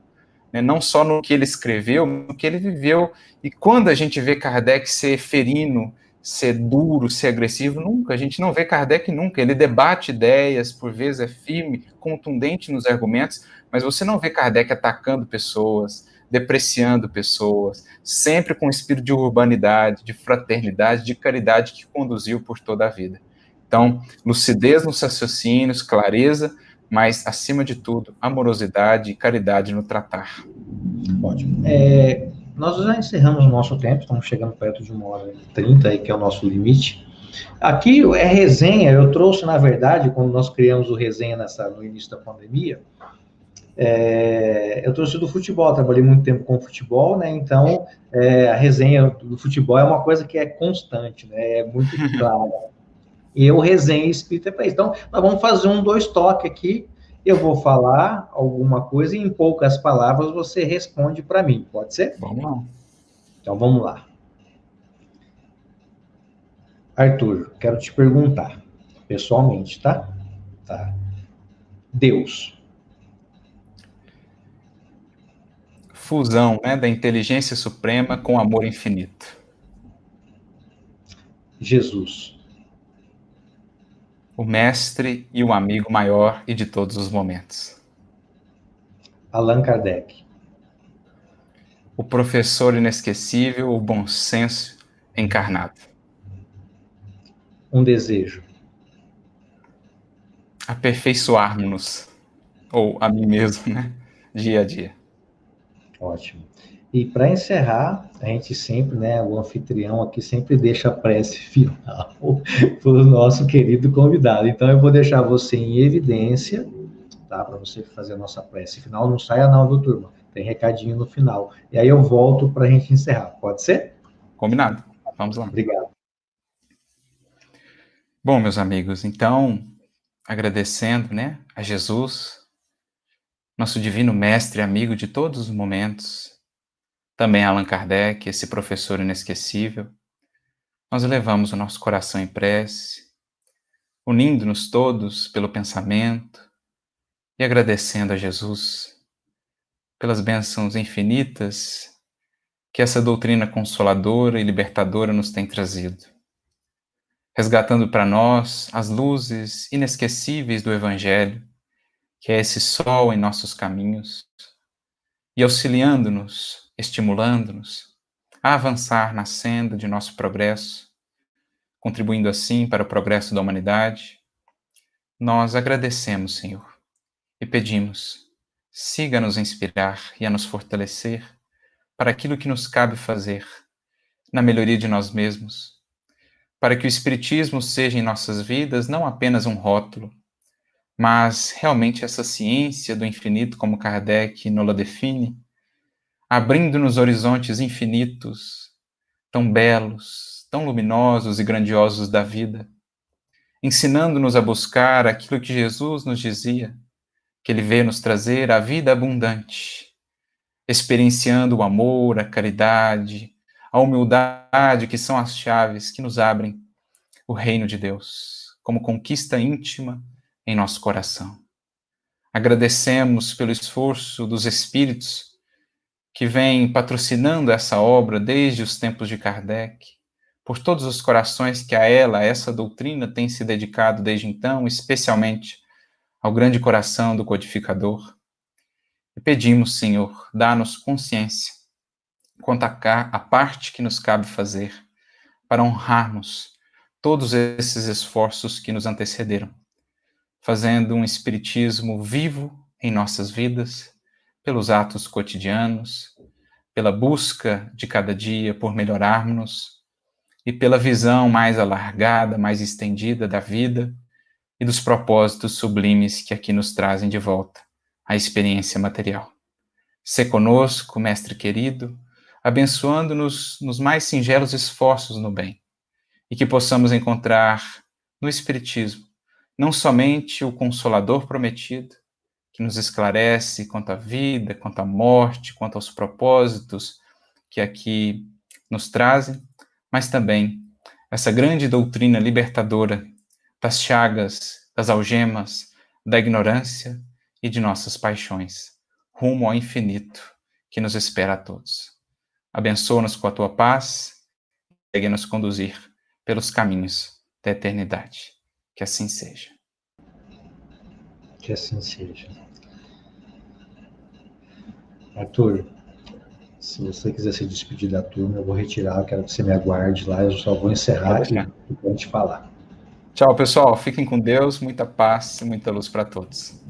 né? Não só no que ele escreveu, no que ele viveu. E quando a gente vê Kardec ser ferino, ser duro, ser agressivo, nunca, a gente não vê Kardec nunca. Ele debate ideias, por vezes é firme, contundente nos argumentos, mas você não vê Kardec atacando pessoas, depreciando pessoas, sempre com um espírito de urbanidade, de fraternidade, de caridade que conduziu por toda a vida. Então, lucidez nos raciocínios, clareza, mas, acima de tudo, amorosidade e caridade no tratar. Ótimo. Nós já encerramos o nosso tempo, estamos chegando perto de 1h30, aí, que é o nosso limite. Aqui é resenha, eu trouxe, na verdade, quando nós criamos o resenha no início da pandemia, eu trouxe do futebol, trabalhei muito tempo com futebol, né? Então, a resenha do futebol é uma coisa que é constante, né? É muito clara. E eu resenho espírita para isso. Então, nós vamos fazer 2 toques aqui. Eu vou falar alguma coisa e em poucas palavras você responde para mim. Pode ser? Vamos lá. Então, vamos lá. Arthur, quero te perguntar, pessoalmente, tá? Tá. Deus. Fusão, né, da inteligência suprema com amor infinito. Jesus. O mestre e o amigo maior e de todos os momentos. Allan Kardec. O professor inesquecível, o bom senso encarnado. Um desejo. Aperfeiçoarmos-nos, ou a mim mesmo, né, dia a dia. Ótimo. E para encerrar, a gente sempre, né, o anfitrião aqui sempre deixa a prece final para o nosso querido convidado. Então, eu vou deixar você em evidência, tá, para você fazer a nossa prece final. Não saia não, viu, turma? Tem recadinho no final. E aí eu volto para a gente encerrar. Pode ser? Combinado. Vamos lá. Obrigado. Bom, meus amigos, então, agradecendo, né, a Jesus, nosso divino mestre e amigo de todos os momentos, também Allan Kardec, esse professor inesquecível, nós elevamos o nosso coração em prece, unindo-nos todos pelo pensamento e agradecendo a Jesus pelas bênçãos infinitas que essa doutrina consoladora e libertadora nos tem trazido, resgatando para nós as luzes inesquecíveis do Evangelho, que é esse sol em nossos caminhos, e auxiliando-nos, estimulando-nos a avançar na senda de nosso progresso, contribuindo assim para o progresso da humanidade. Nós agradecemos, Senhor, e pedimos, siga a nos inspirar e a nos fortalecer para aquilo que nos cabe fazer, na melhoria de nós mesmos, para que o Espiritismo seja em nossas vidas não apenas um rótulo, mas realmente essa ciência do infinito, como Kardec nos define, abrindo-nos horizontes infinitos, tão belos, tão luminosos e grandiosos da vida, ensinando-nos a buscar aquilo que Jesus nos dizia, que Ele veio nos trazer a vida abundante, experienciando o amor, a caridade, a humildade, que são as chaves que nos abrem o reino de Deus, como conquista íntima em nosso coração. Agradecemos pelo esforço dos espíritos que vêm patrocinando essa obra desde os tempos de Kardec, por todos os corações que a essa doutrina, têm se dedicado desde então, especialmente ao grande coração do codificador. E pedimos, Senhor, dá-nos consciência quanto à parte que nos cabe fazer para honrarmos todos esses esforços que nos antecederam, fazendo um espiritismo vivo em nossas vidas, pelos atos cotidianos, pela busca de cada dia por melhorarmos e pela visão mais alargada, mais estendida da vida e dos propósitos sublimes que aqui nos trazem de volta à experiência material. Sê conosco, Mestre querido, abençoando-nos nos mais singelos esforços no bem, e que possamos encontrar no Espiritismo não somente o Consolador prometido, que nos esclarece quanto à vida, quanto à morte, quanto aos propósitos que aqui nos trazem, mas também essa grande doutrina libertadora das chagas, das algemas, da ignorância e de nossas paixões, rumo ao infinito que nos espera a todos. Abençoa-nos com a tua paz, segue-nos conduzir pelos caminhos da eternidade. Que assim seja. Que assim seja. Arthur, se você quiser se despedir da turma, eu vou retirar, eu quero que você me aguarde lá, eu só vou encerrar aqui e vou te falar. Tchau, pessoal. Fiquem com Deus, muita paz e muita luz para todos.